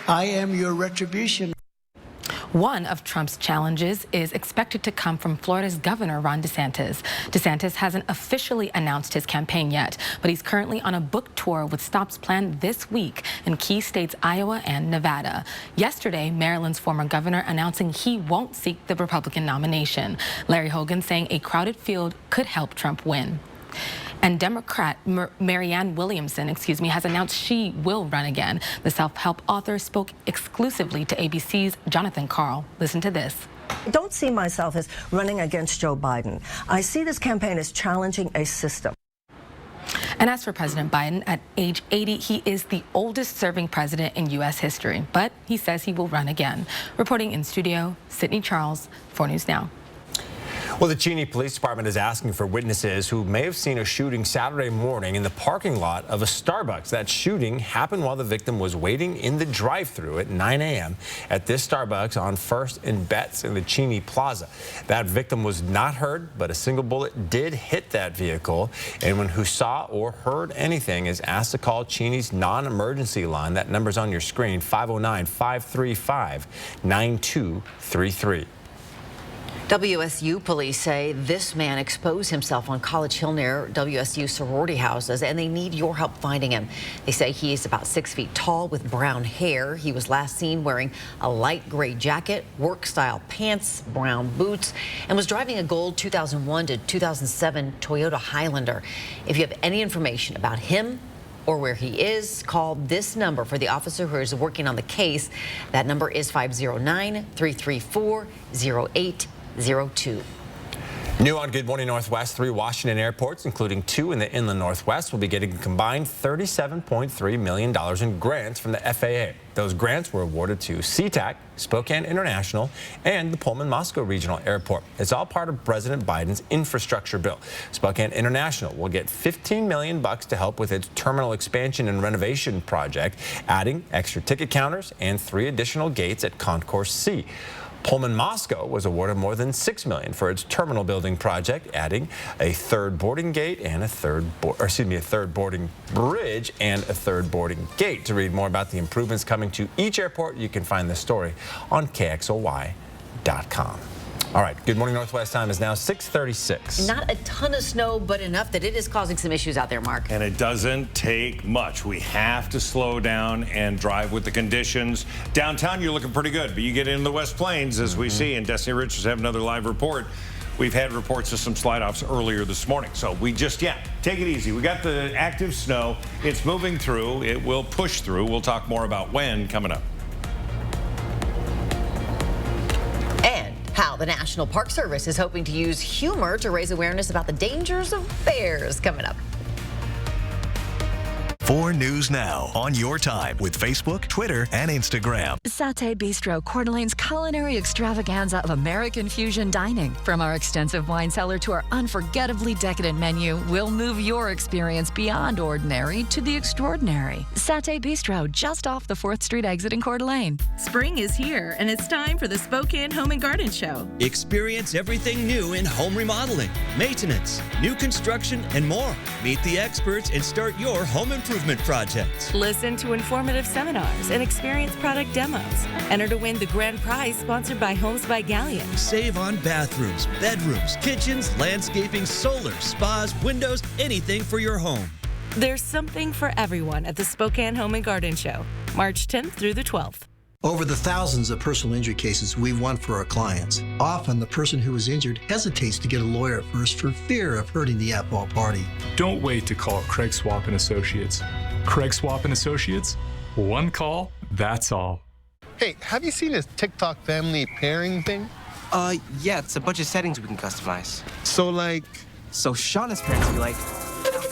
I am your retribution. One of Trump's challenges is expected to come from Florida's Governor Ron DeSantis. DeSantis hasn't officially announced his campaign yet, but he's currently on a book tour with stops planned this week in key states Iowa and Nevada. Yesterday, Maryland's former governor announcing he won't seek the Republican nomination. Larry Hogan saying a crowded field could help Trump win. And Democrat Marianne Williamson, has announced she will run again. The self-help author spoke exclusively to ABC's Jonathan Karl. Listen to this. I don't see myself as running against Joe Biden. I see this campaign as challenging a system. And as for President Biden, at age 80, he is the oldest serving president in U.S. history. But he says he will run again. Reporting in studio, Sydney Charles, 4 News Now. Well, the Cheney Police Department is asking for witnesses who may have seen a shooting Saturday morning in the parking lot of a Starbucks. That shooting happened while the victim was waiting in the drive-thru at 9 a.m. at this Starbucks on 1st and Betts in the Cheney Plaza. That victim was not hurt, but a single bullet did hit that vehicle. Anyone who saw or heard anything is asked to call Cheney's non-emergency line. That number's on your screen, 509-535-9233. WSU police say this man exposed himself on College Hill near WSU sorority houses, and they need your help finding him. They say he is about 6 feet tall with brown hair. He was last seen wearing a light gray jacket, work-style pants, brown boots, and was driving a gold 2001 to 2007 Toyota Highlander. If you have any information about him or where he is, call this number for the officer who is working on the case. That number is 509-334-0802. New on Good Morning Northwest, 3 Washington airports, including 2 in the inland Northwest, will be getting a combined $37.3 million in grants from the FAA. Those grants were awarded to SeaTac, Spokane International, and the Pullman-Moscow Regional Airport. It's all part of President Biden's infrastructure bill. Spokane International will get $15 million to help with its terminal expansion and renovation project, adding extra ticket counters and 3 additional gates at Concourse C. Pullman-Moscow was awarded more than $6 million for its terminal building project, adding a 3rd boarding gate and a 3rd boarding bridge and a 3rd boarding gate. To read more about the improvements coming to each airport, you can find this story on KXLY.com. All right, Good Morning Northwest time is now 6:36. Not a ton of snow, but enough that it is causing some issues out there, Mark. And it doesn't take much. We have to slow down and drive with the conditions. Downtown, you're looking pretty good, but you get into the West Plains, as we see, and Destiny Richards have another live report. We've had reports of some slide-offs earlier this morning. So we just, take it easy. We got the active snow. It's moving through. It will push through. We'll talk more about when coming up. How the National Park Service is hoping to use humor to raise awareness about the dangers of bears coming up. 4 News Now on your time with Facebook, Twitter, and Instagram. Satay Bistro, Coeur d'Alene's culinary extravaganza of American fusion dining. From our extensive wine cellar to our unforgettably decadent menu, we'll move your experience beyond ordinary to the extraordinary. Satay Bistro, just off the 4th Street exit in Coeur d'Alene. Spring is here, and it's time for the Spokane Home and Garden Show. Experience everything new in home remodeling, maintenance, new construction, and more. Meet the experts and start your home improvement projects. Listen to informative seminars and experience product demos. Enter to win the grand prize sponsored by Homes by Galleon. Save on bathrooms, bedrooms, kitchens, landscaping, solar, spas, windows, anything for your home. There's something for everyone at the Spokane Home and Garden Show, March 10th through the 12th. Over the thousands of personal injury cases we've won for our clients, often the person who was injured hesitates to get a lawyer at first for fear of hurting the at-fault party. Don't wait to call Craig Swap & Associates. Craig Swap & Associates, one call, that's all. Hey, have you seen this TikTok family pairing thing? Yeah, it's a bunch of settings we can customize. So Shauna's parents be like,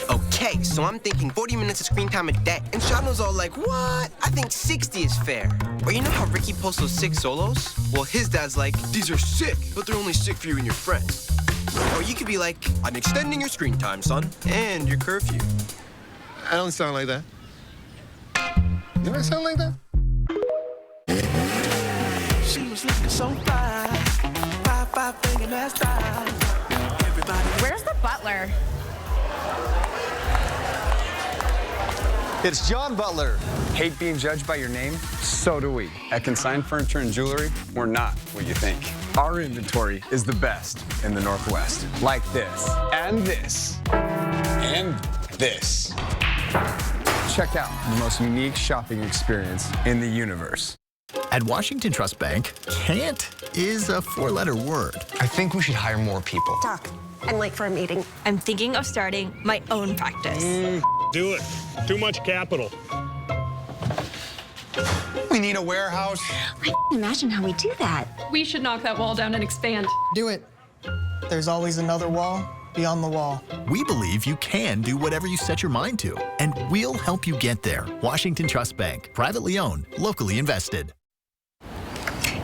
okay, so I'm thinking 40 minutes of screen time a day. And Shauna's all like, what? I think 60 is fair. Or you know how Ricky posts those 6 solos? Well, his dad's like, these are sick, but they're only sick for you and your friends. Or you could be like, I'm extending your screen time, son, and your curfew. I don't sound like that. Do I sound like that? She was looking so fly, five finger that style. Everybody. Where's the butler? It's John Butler. Hate being judged by your name? So do we. At Consign Furniture and Jewelry, we're not what you think. Our inventory is the best in the Northwest. Like this, and this, and this. Check out the most unique shopping experience in the universe. At Washington Trust Bank, can't is a four-letter word. I think we should hire more people. Doc, I'm late for a meeting. I'm thinking of starting my own practice. Do it. Too much capital. We need a warehouse. I can't imagine how we do that. We should knock that wall down and expand. Do it. There's always another wall beyond the wall. We believe you can do whatever you set your mind to, and we'll help you get there. Washington Trust Bank, privately owned, locally invested.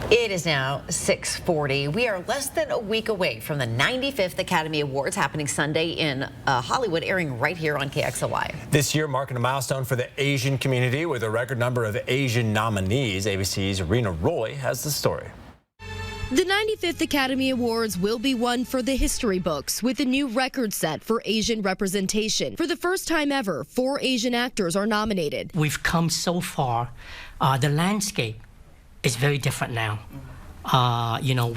It is now 6:40. We are less than a week away from the 95th Academy Awards happening Sunday in Hollywood, airing right here on KXLY. This year marking a milestone for the Asian community with a record number of Asian nominees. ABC's Rena Roy has the story. The 95th Academy Awards will be one for the history books with a new record set for Asian representation. For the first time ever, 4 Asian actors are nominated. We've come so far. The landscape is very different now.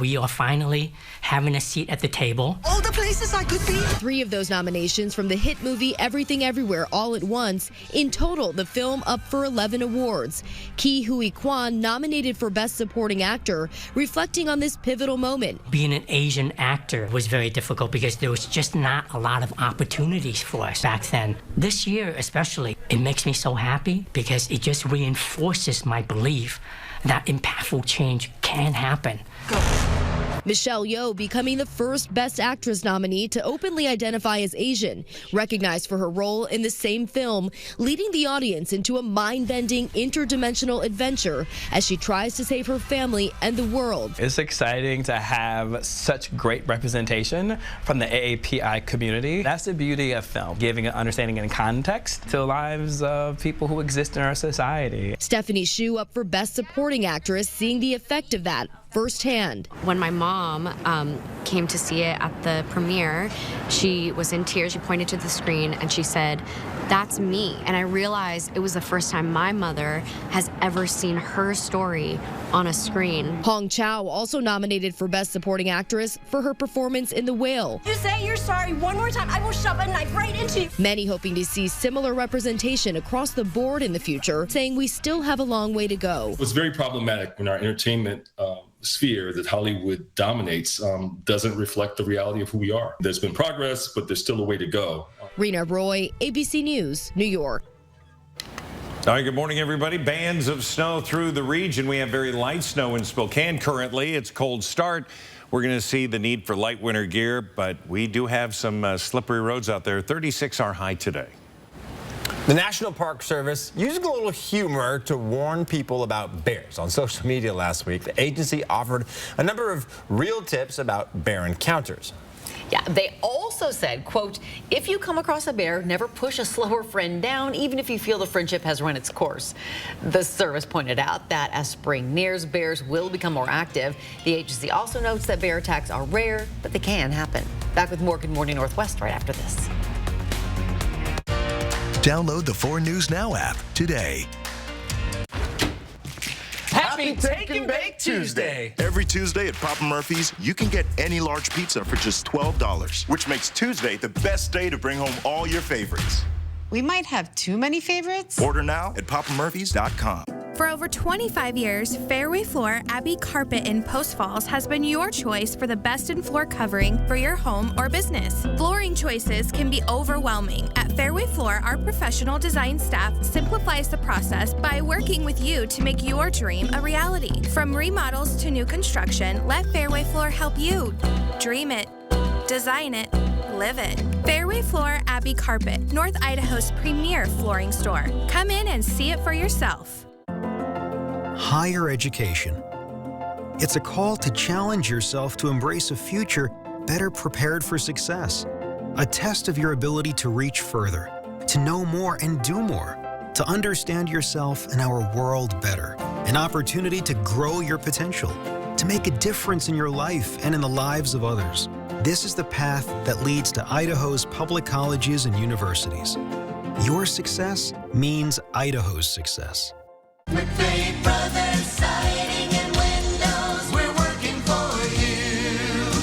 We are finally having a seat at the table. All the places I could be. 3 of those nominations from the hit movie Everything Everywhere All at Once. In total, the film up for 11 awards. Ke Huy Quan nominated for Best Supporting Actor, reflecting on this pivotal moment. Being an Asian actor was very difficult because there was just not a lot of opportunities for us back then. This year especially, it makes me so happy because it just reinforces my belief that impactful change can happen. Michelle Yeoh becoming the first Best Actress nominee to openly identify as Asian, recognized for her role in the same film, leading the audience into a mind-bending interdimensional adventure as she tries to save her family and the world. It's exciting to have such great representation from the AAPI community. That's the beauty of film, giving an understanding and context to the lives of people who exist in our society. Stephanie Hsu up for Best Supporting Actress, seeing the effect of that firsthand. When my mom came to see it at the premiere, she was in tears. She pointed to the screen and she said, "That's me." And I realized it was the first time my mother has ever seen her story on a screen. Hong Chow also nominated for Best Supporting Actress for her performance in The Whale. You say you're sorry one more time, I will shove a knife right into you. Many hoping to see similar representation across the board in the future, saying we still have a long way to go. It's very problematic when our entertainment sphere that Hollywood dominates doesn't reflect the reality of who we are. There's been progress, but there's still a way to go. Rena Roy, ABC News, New York. All right, good morning, everybody. Bands of snow through the region. We have very light snow in Spokane currently. It's a cold start. We're going to see the need for light winter gear, but we do have some slippery roads out there. 36 are high today. The National Park Service using a little humor to warn people about bears. On social media last week, the agency offered a number of real tips about bear encounters. Yeah, they also said, quote, if you come across a bear, never push a slower friend down, even if you feel the friendship has run its course. The service pointed out that as spring nears, bears will become more active. The agency also notes that bear attacks are rare, but they can happen. Back with more Good Morning Northwest right after this. Download the 4 News Now app today. Happy Take and Bake Tuesday! Every Tuesday at Papa Murphy's, you can get any large pizza for just $12, which makes Tuesday the best day to bring home all your favorites. We might have too many favorites. Order now at papamurphys.com. For over 25 years, Fairway Floor Abbey Carpet in Post Falls has been your choice for the best in floor covering for your home or business. Flooring choices can be overwhelming. At Fairway Floor, our professional design staff simplifies the process by working with you to make your dream a reality. From remodels to new construction, let Fairway Floor help you dream it, design it, live it. Fairway Floor Abbey Carpet, North Idaho's premier flooring store. Come in and see it for yourself. Higher education. It's a call to challenge yourself to embrace a future better prepared for success. A test of your ability to reach further, to know more and do more, to understand yourself and our world better. An opportunity to grow your potential, to make a difference in your life and in the lives of others. This is the path that leads to Idaho's public colleges and universities. Your success means Idaho's success. McVeigh Brothers Siding and Windows, we're working for you.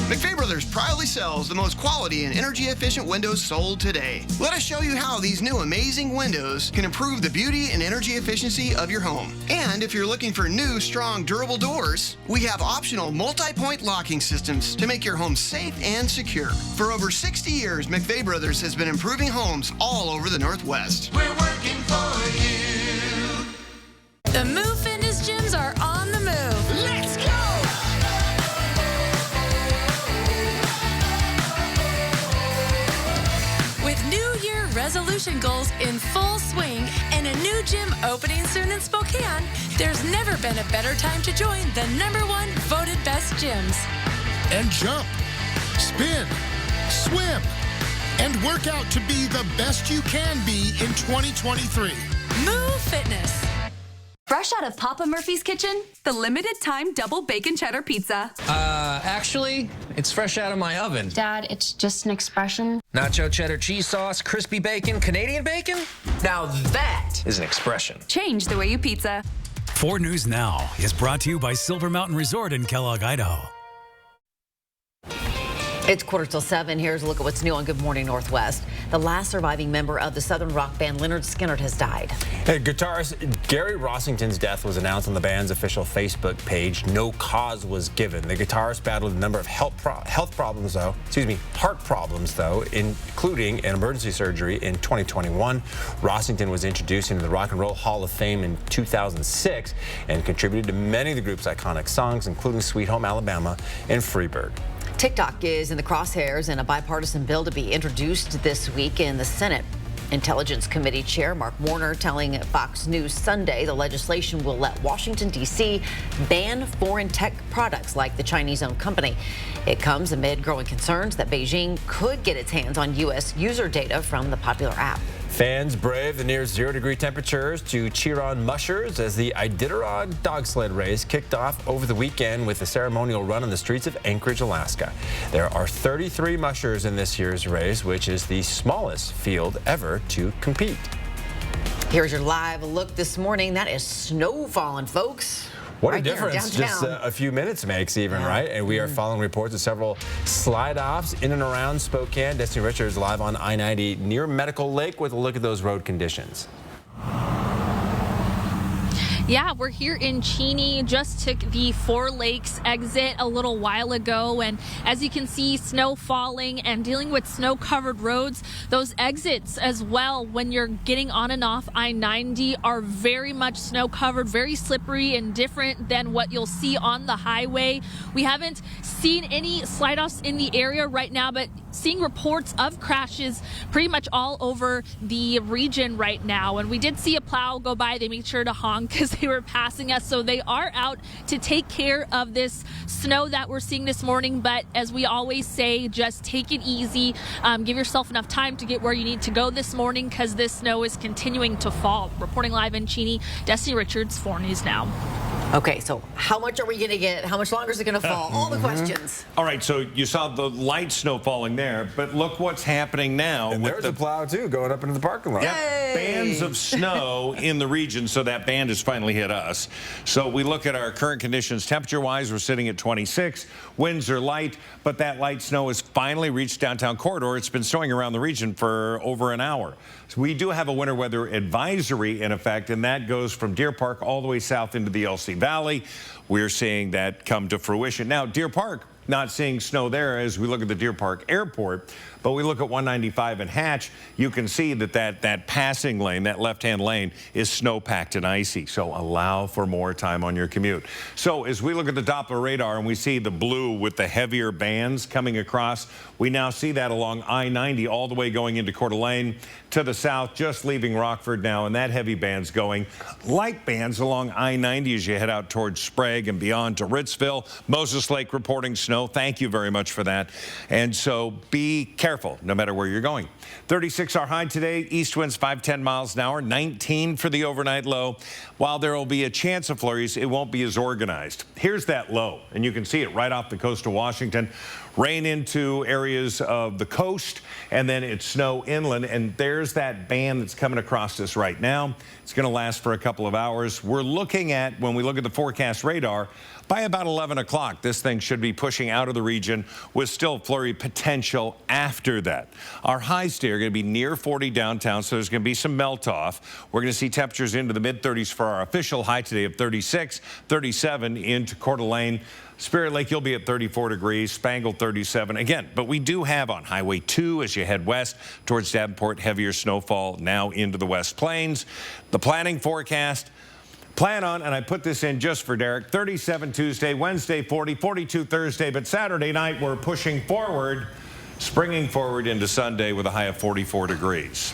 McVeigh Brothers proudly sells the most quality and energy-efficient windows sold today. Let us show you how these new amazing windows can improve the beauty and energy efficiency of your home. And if you're looking for new, strong, durable doors, we have optional multi-point locking systems to make your home safe and secure. For over 60 years, McVeigh Brothers has been improving homes all over the Northwest. We're working for you. The Move Fitness gyms are on the move. Let's go! With New Year resolution goals in full swing and a new gym opening soon in Spokane, there's never been a better time to join the #1 voted best gyms. And jump, spin, swim, and work out to be the best you can be in 2023. Move Fitness. Fresh out of Papa Murphy's kitchen, the limited time double bacon cheddar pizza. Actually, it's fresh out of my oven. Dad, it's just an expression. Nacho cheddar cheese sauce, crispy bacon, Canadian bacon? Now that is an expression. Change the way you pizza. 4 News Now is brought to you by Silver Mountain Resort in Kellogg, Idaho. It's 7:15. Here's a look at what's new on Good Morning Northwest. The last surviving member of the Southern rock band Lynyrd Skynyrd has died. Hey, guitarist Gary Rossington's death was announced on the band's official Facebook page. No cause was given. The guitarist battled a number of heart problems, though, including an emergency surgery in 2021. Rossington was introduced into the Rock and Roll Hall of Fame in 2006 and contributed to many of the group's iconic songs, including Sweet Home Alabama and Freebird. TikTok is in the crosshairs in a bipartisan bill to be introduced this week in the Senate. Intelligence Committee Chair Mark Warner telling Fox News Sunday the legislation will let Washington, D.C. ban foreign tech products like the Chinese-owned company. It comes amid growing concerns that Beijing could get its hands on U.S. user data from the popular app. Fans brave the near 0-degree temperatures to cheer on mushers as the Iditarod dog sled race kicked off over the weekend with a ceremonial run on the streets of Anchorage, Alaska. There are 33 mushers in this year's race, which is the smallest field ever to compete. Here's your live look this morning. That is snow falling, folks. What right a difference just a few minutes makes even, right? And we are following reports of several slide-offs in and around Spokane. Destiny Richards live on I-90 near Medical Lake with a look at those road conditions. Yeah, we're here in Cheney, just took the Four Lakes exit a little while ago, and as you can see, snow falling and dealing with snow-covered roads. Those exits as well, when you're getting on and off I-90, are very much snow-covered, very slippery and different than what you'll see on the highway. We haven't seen any slide-offs in the area right now, but seeing reports of crashes pretty much all over the region right now. And we did see a plow go by. They made sure to honk because they were passing us. So they are out to take care of this snow that we're seeing this morning. But as we always say, just take it easy. Give yourself enough time to get where you need to go this morning because this snow is continuing to fall. Reporting live in Cheney, Destiny Richards, 4 News Now. Okay, so how much are we going to get? How much longer is it going to fall? All the questions. All right, so you saw the light snow falling there, but look what's happening now. And there's a plow, too, going up into the parking lot. Yeah, bands of snow in the region, so that band has finally hit us. So we look at our current conditions. Temperature-wise, we're sitting at 26. Winds are light, but that light snow has finally reached downtown corridor. It's been snowing around the region for over an hour. So we do have a winter weather advisory in effect, and that goes from Deer Park all the way south into the LC Valley. We're seeing that come to fruition. Now, Deer Park, not seeing snow there as we look at the Deer Park Airport, but we look at 195 and Hatch, you can see that passing lane, that left-hand lane, is snow-packed and icy, so allow for more time on your commute. So as we look at the Doppler radar and we see the blue with the heavier bands coming across, we now see that along I-90 all the way going into Coeur d'Alene to the south, just leaving Rockford now, and that heavy band's going. Light bands along I-90 as you head out towards Sprague and beyond to Ritzville. Moses Lake reporting snow. Thank you very much for that. And so be careful no matter where you're going. 36 our high today. East winds 5-10 miles an hour. 19 for the overnight low. While there will be a chance of flurries, it won't be as organized. Here's that low, and you can see it right off the coast of Washington. Rain into areas of the coast, and then it's snow inland. And there's that band that's coming across us right now. It's going to last for a couple of hours. We're looking at, when we look at the forecast radar, by about 11 o'clock, this thing should be pushing out of the region with still flurry potential after that. Our highs today are going to be near 40 downtown, so there's going to be some melt off. We're going to see temperatures into the mid-30s for our official high today of 36, 37 into Coeur d'Alene. Spirit Lake, you'll be at 34 degrees, Spangled 37 again. But we do have on Highway 2 as you head west towards Davenport, heavier snowfall now into the West Plains. The planning forecast. Plan on, and I put this in just for Derek, 37 Tuesday, Wednesday 40, 42 Thursday, but Saturday night we're pushing forward, springing forward into Sunday with a high of 44 degrees.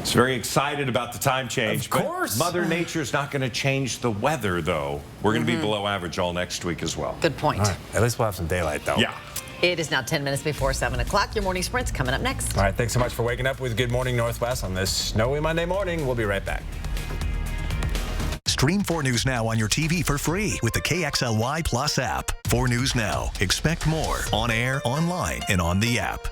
It's very excited about the time change. Of course. But Mother Nature's not going to change the weather, though. We're going to be below average all next week as well. Good point. All right. At least we'll have some daylight, though. Yeah. It is now 10 minutes before 7 o'clock. Your morning sprint's coming up next. All right, thanks so much for waking up with Good Morning Northwest on this snowy Monday morning. We'll be right back. Stream 4 News Now on your TV for free with the KXLY Plus app. 4 News Now. Expect more on air, online, and on the app.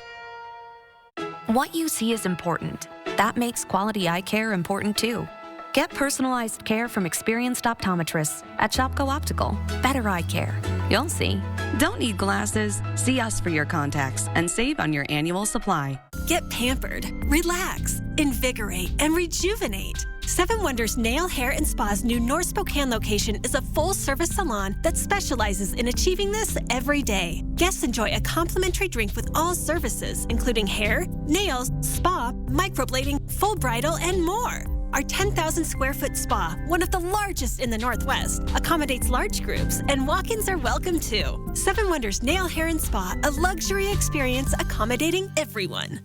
What you see is important. That makes quality eye care important too. Get personalized care from experienced optometrists at Shopko Optical. Better eye care. You'll see. Don't need glasses? See us for your contacts and save on your annual supply. Get pampered, relax, invigorate, and rejuvenate. Seven Wonders Nail, Hair, and Spa's new North Spokane location is a full-service salon that specializes in achieving this every day. Guests enjoy a complimentary drink with all services, including hair, nails, spa, microblading, full bridal, and more. Our 10,000 square foot spa, one of the largest in the Northwest, accommodates large groups, and walk-ins are welcome too. Seven Wonders Nail, Hair, and Spa, a luxury experience accommodating everyone.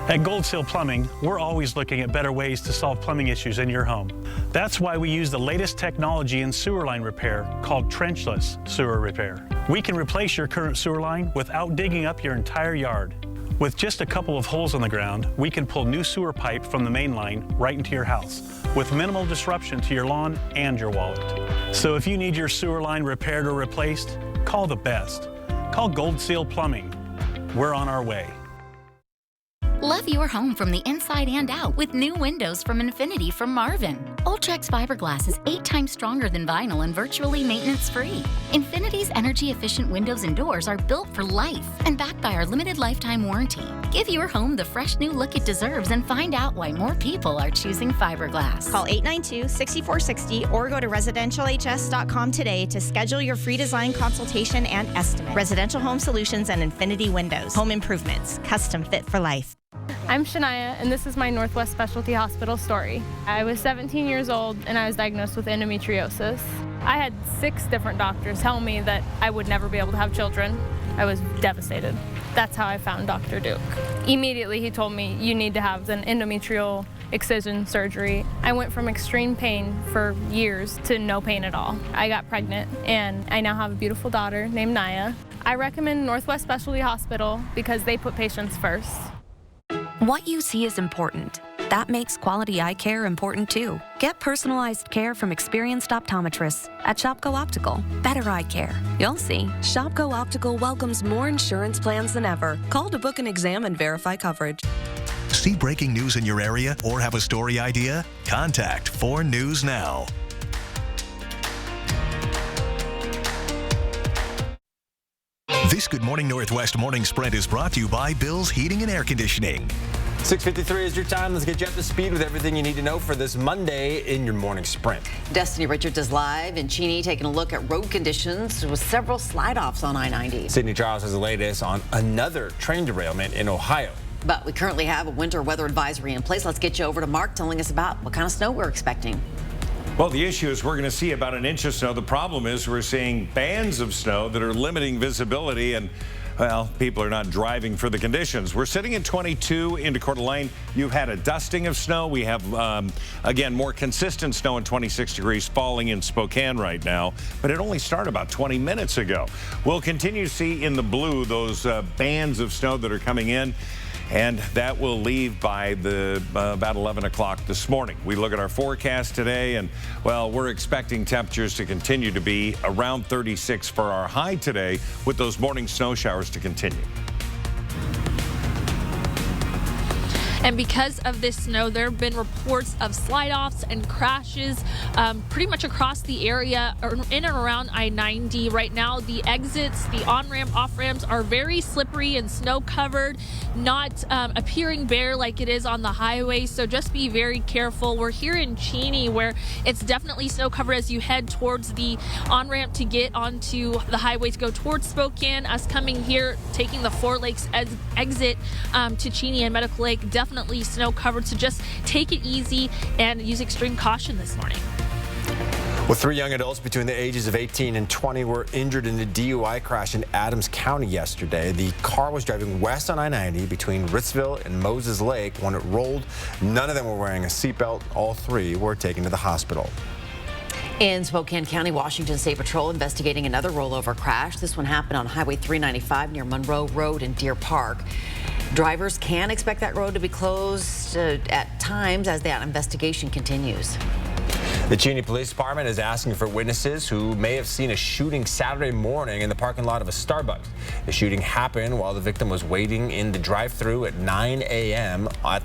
At Gold Seal Plumbing, we're always looking at better ways to solve plumbing issues in your home. That's why we use the latest technology in sewer line repair called trenchless sewer repair. We can replace your current sewer line without digging up your entire yard. With just a couple of holes in the ground, we can pull new sewer pipe from the main line right into your house with minimal disruption to your lawn and your wallet. So if you need your sewer line repaired or replaced, call the best. Call Gold Seal Plumbing. We're on our way. Love your home from the inside and out with new windows from Infinity from Marvin. Ultrex fiberglass is 8 times stronger than vinyl and virtually maintenance-free. Infinity's energy-efficient windows and doors are built for life and backed by our limited lifetime warranty. Give your home the fresh new look it deserves and find out why more people are choosing fiberglass. Call 892-6460 or go to residentialhs.com today to schedule your free design consultation and estimate. Residential Home Solutions and Infinity Windows. Home improvements. Custom fit for life. I'm Shania, and this is my Northwest Specialty Hospital story. I was 17 years old, and I was diagnosed with endometriosis. I had 6 different doctors tell me that I would never be able to have children. I was devastated. That's how I found Dr. Duke. Immediately, he told me, you need to have an endometrial excision surgery. I went from extreme pain for years to no pain at all. I got pregnant, and I now have a beautiful daughter named Naya. I recommend Northwest Specialty Hospital because they put patients first. What you see is important. That makes quality eye care important too. Get personalized care from experienced optometrists at Shopko Optical. Better eye care. You'll see. Shopko Optical welcomes more insurance plans than ever. Call to book an exam and verify coverage. See breaking news in your area or have a story idea? Contact 4 News Now. This Good Morning Northwest morning sprint is brought to you by Bill's Heating and Air Conditioning. 6:53 is your time. Let's get you up to speed with everything you need to know for this Monday in your morning sprint. Destiny Richards is live in Cheney taking a look at road conditions with several slide-offs on I-90. Sydney Charles has the latest on another train derailment in Ohio. But we currently have a winter weather advisory in place. Let's get you over to Mark telling us about what kind of snow we're expecting. Well, the issue is we're going to see about an inch of snow. The problem is we're seeing bands of snow that are limiting visibility, and, well, people are not driving for the conditions. We're sitting at 22 into Coeur d'Alene. You've had a dusting of snow. We have, again, more consistent snow in 26 degrees falling in Spokane right now, but it only started about 20 minutes ago. We'll continue to see in the blue those bands of snow that are coming in. And that will leave by about 11 o'clock this morning. We look at our forecast today, and, well, we're expecting temperatures to continue to be around 36 for our high today, with those morning snow showers to continue. And because of this snow, there have been reports of slide-offs and crashes pretty much across the area in and around I-90. Right now, the exits, the on-ramp, off-ramps are very slippery and snow-covered, not appearing bare like it is on the highway. So just be very careful. We're here in Cheney, where it's definitely snow-covered as you head towards the on-ramp to get onto the highway to go towards Spokane. Us coming here, taking the Four Lakes exit to Cheney and Medical Lake, definitely snow covered, so just take it easy and use extreme caution this morning. Well, 3 young adults between the ages of 18 and 20 were injured in a DUI crash in Adams County yesterday. The car was driving west on I-90 between Ritzville and Moses Lake. When it rolled, none of them were wearing a seatbelt. All 3 were taken to the hospital. In Spokane County, Washington State Patrol investigating another rollover crash. This one happened on Highway 395 near Monroe Road in Deer Park. Drivers can expect that road to be closed at times as that investigation continues. The Cheney Police Department is asking for witnesses who may have seen a shooting Saturday morning in the parking lot of a Starbucks. The shooting happened while the victim was waiting in the drive-thru at 9 a.m. at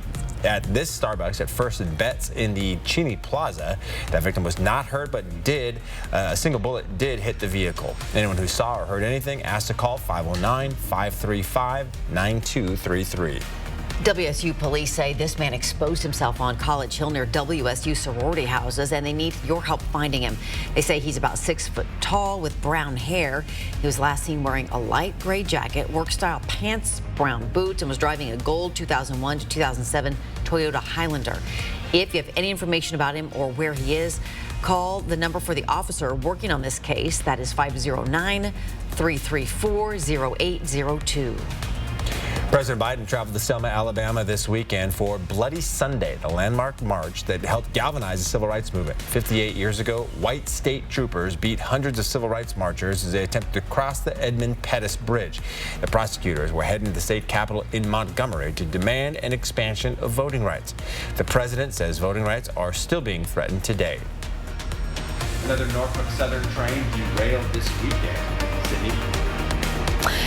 this Starbucks at First and Betts in the Cheney Plaza. That victim was not hurt, but a single bullet did hit the vehicle. Anyone who saw or heard anything asked to call 509-535-9233. WSU police say this man exposed himself on College Hill near WSU sorority houses, and they need your help finding him. They say he's about 6 foot tall with brown hair. He was last seen wearing a light gray jacket, work-style pants, brown boots, and was driving a gold 2001 to 2007 Toyota Highlander. If you have any information about him or where he is, call the number for the officer working on this case. That is 509-334-0802. President Biden traveled to Selma, Alabama this weekend for Bloody Sunday, the landmark march that helped galvanize the civil rights movement. 58 years ago, white state troopers beat hundreds of civil rights marchers as they attempted to cross the Edmund Pettus Bridge. The prosecutors were heading to the state capitol in Montgomery to demand an expansion of voting rights. The president says voting rights are still being threatened today. Another Norfolk Southern train derailed this weekend. Sydney?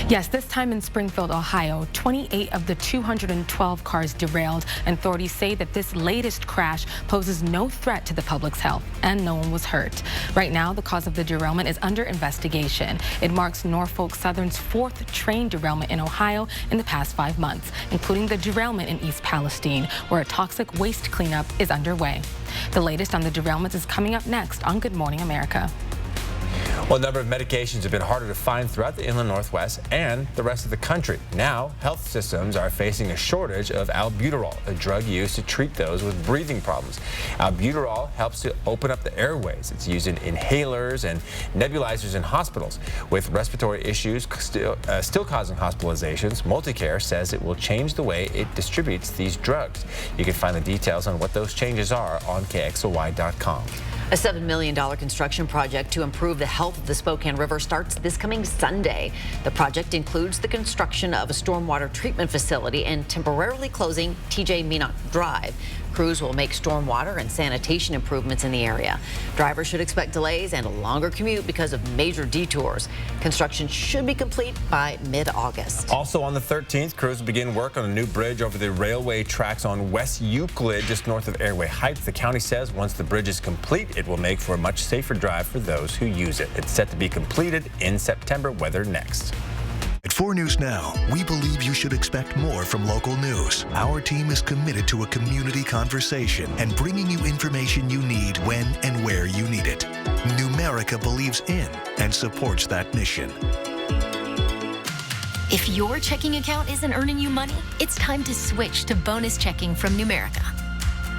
Yes, this time in Springfield, Ohio, 28 of the 212 cars derailed, and authorities say that this latest crash poses no threat to the public's health, and no one was hurt. Right now, the cause of the derailment is under investigation. It marks Norfolk Southern's 4th train derailment in Ohio in the past 5 months, including the derailment in East Palestine, where a toxic waste cleanup is underway. The latest on the derailments is coming up next on Good Morning America. Well, a number of medications have been harder to find throughout the inland Northwest and the rest of the country. Now, health systems are facing a shortage of albuterol, a drug used to treat those with breathing problems. Albuterol helps to open up the airways. It's used in inhalers and nebulizers in hospitals. With respiratory issues still causing hospitalizations, Multicare says it will change the way it distributes these drugs. You can find the details on what those changes are on KXLY.com. A $7 million construction project to improve the health of the Spokane River starts this coming Sunday. The project includes the construction of a stormwater treatment facility and temporarily closing TJ Menock Drive. Crews will make stormwater and sanitation improvements in the area. Drivers should expect delays and a longer commute because of major detours. Construction should be complete by mid-August. Also on the 13th, crews will begin work on a new bridge over the railway tracks on West Euclid, just north of Airway Heights. The county says once the bridge is complete, it will make for a much safer drive for those who use it. It's set to be completed in September. Weather next. At 4 News Now, we believe you should expect more from local news. Our team is committed to a community conversation and bringing you information you need when and where you need it. Numerica believes in and supports that mission. If your checking account isn't earning you money, it's time to switch to bonus checking from Numerica.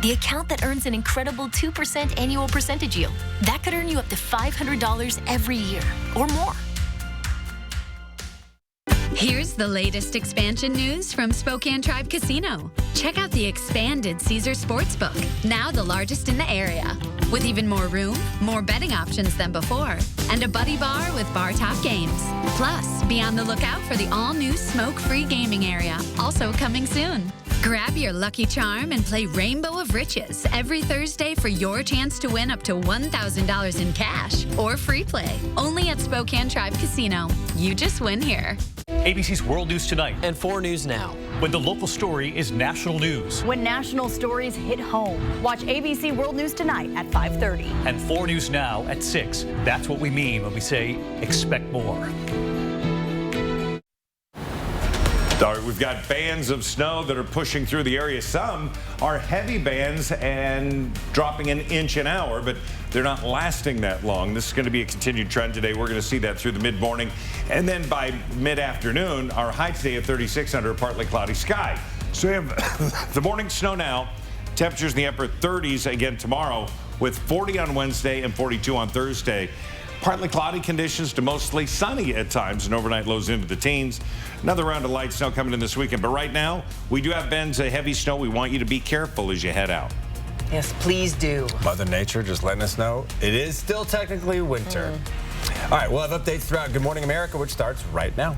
The account that earns an incredible 2% annual percentage yield. That could earn you up to $500 every year or more. Here's the latest expansion news from Spokane Tribe Casino. Check out the expanded Caesars Sportsbook, now the largest in the area. With even more room, more betting options than before, and a buddy bar with bar top games. Plus, be on the lookout for the all-new smoke-free gaming area, also coming soon. Grab your lucky charm and play Rainbow of Riches every Thursday for your chance to win up to $1,000 in cash or free play. Only at Spokane Tribe Casino. You just win here. ABC's World News Tonight. And 4 News Now. When the local story is national news. When national stories hit home. Watch ABC World News Tonight at 5:30. And 4 News Now at 6. That's what we mean when we say expect more. All right, we've got bands of snow that are pushing through the area. Some are heavy bands and dropping an inch an hour, but they're not lasting that long. This is going to be a continued trend today. We're going to see that through the mid-morning. And then by mid-afternoon, our high today at 36 under a partly cloudy sky. So we have the morning snow now. Temperatures in the upper 30s again tomorrow with 40 on Wednesday and 42 on Thursday. Partly cloudy conditions to mostly sunny at times and overnight lows into the teens. Another round of light snow coming in this weekend. But right now, we do have bands of heavy snow. We want you to be careful as you head out. Yes, please do. Mother Nature just letting us know it is still technically winter. All right, we'll have updates throughout Good Morning America, which starts right now.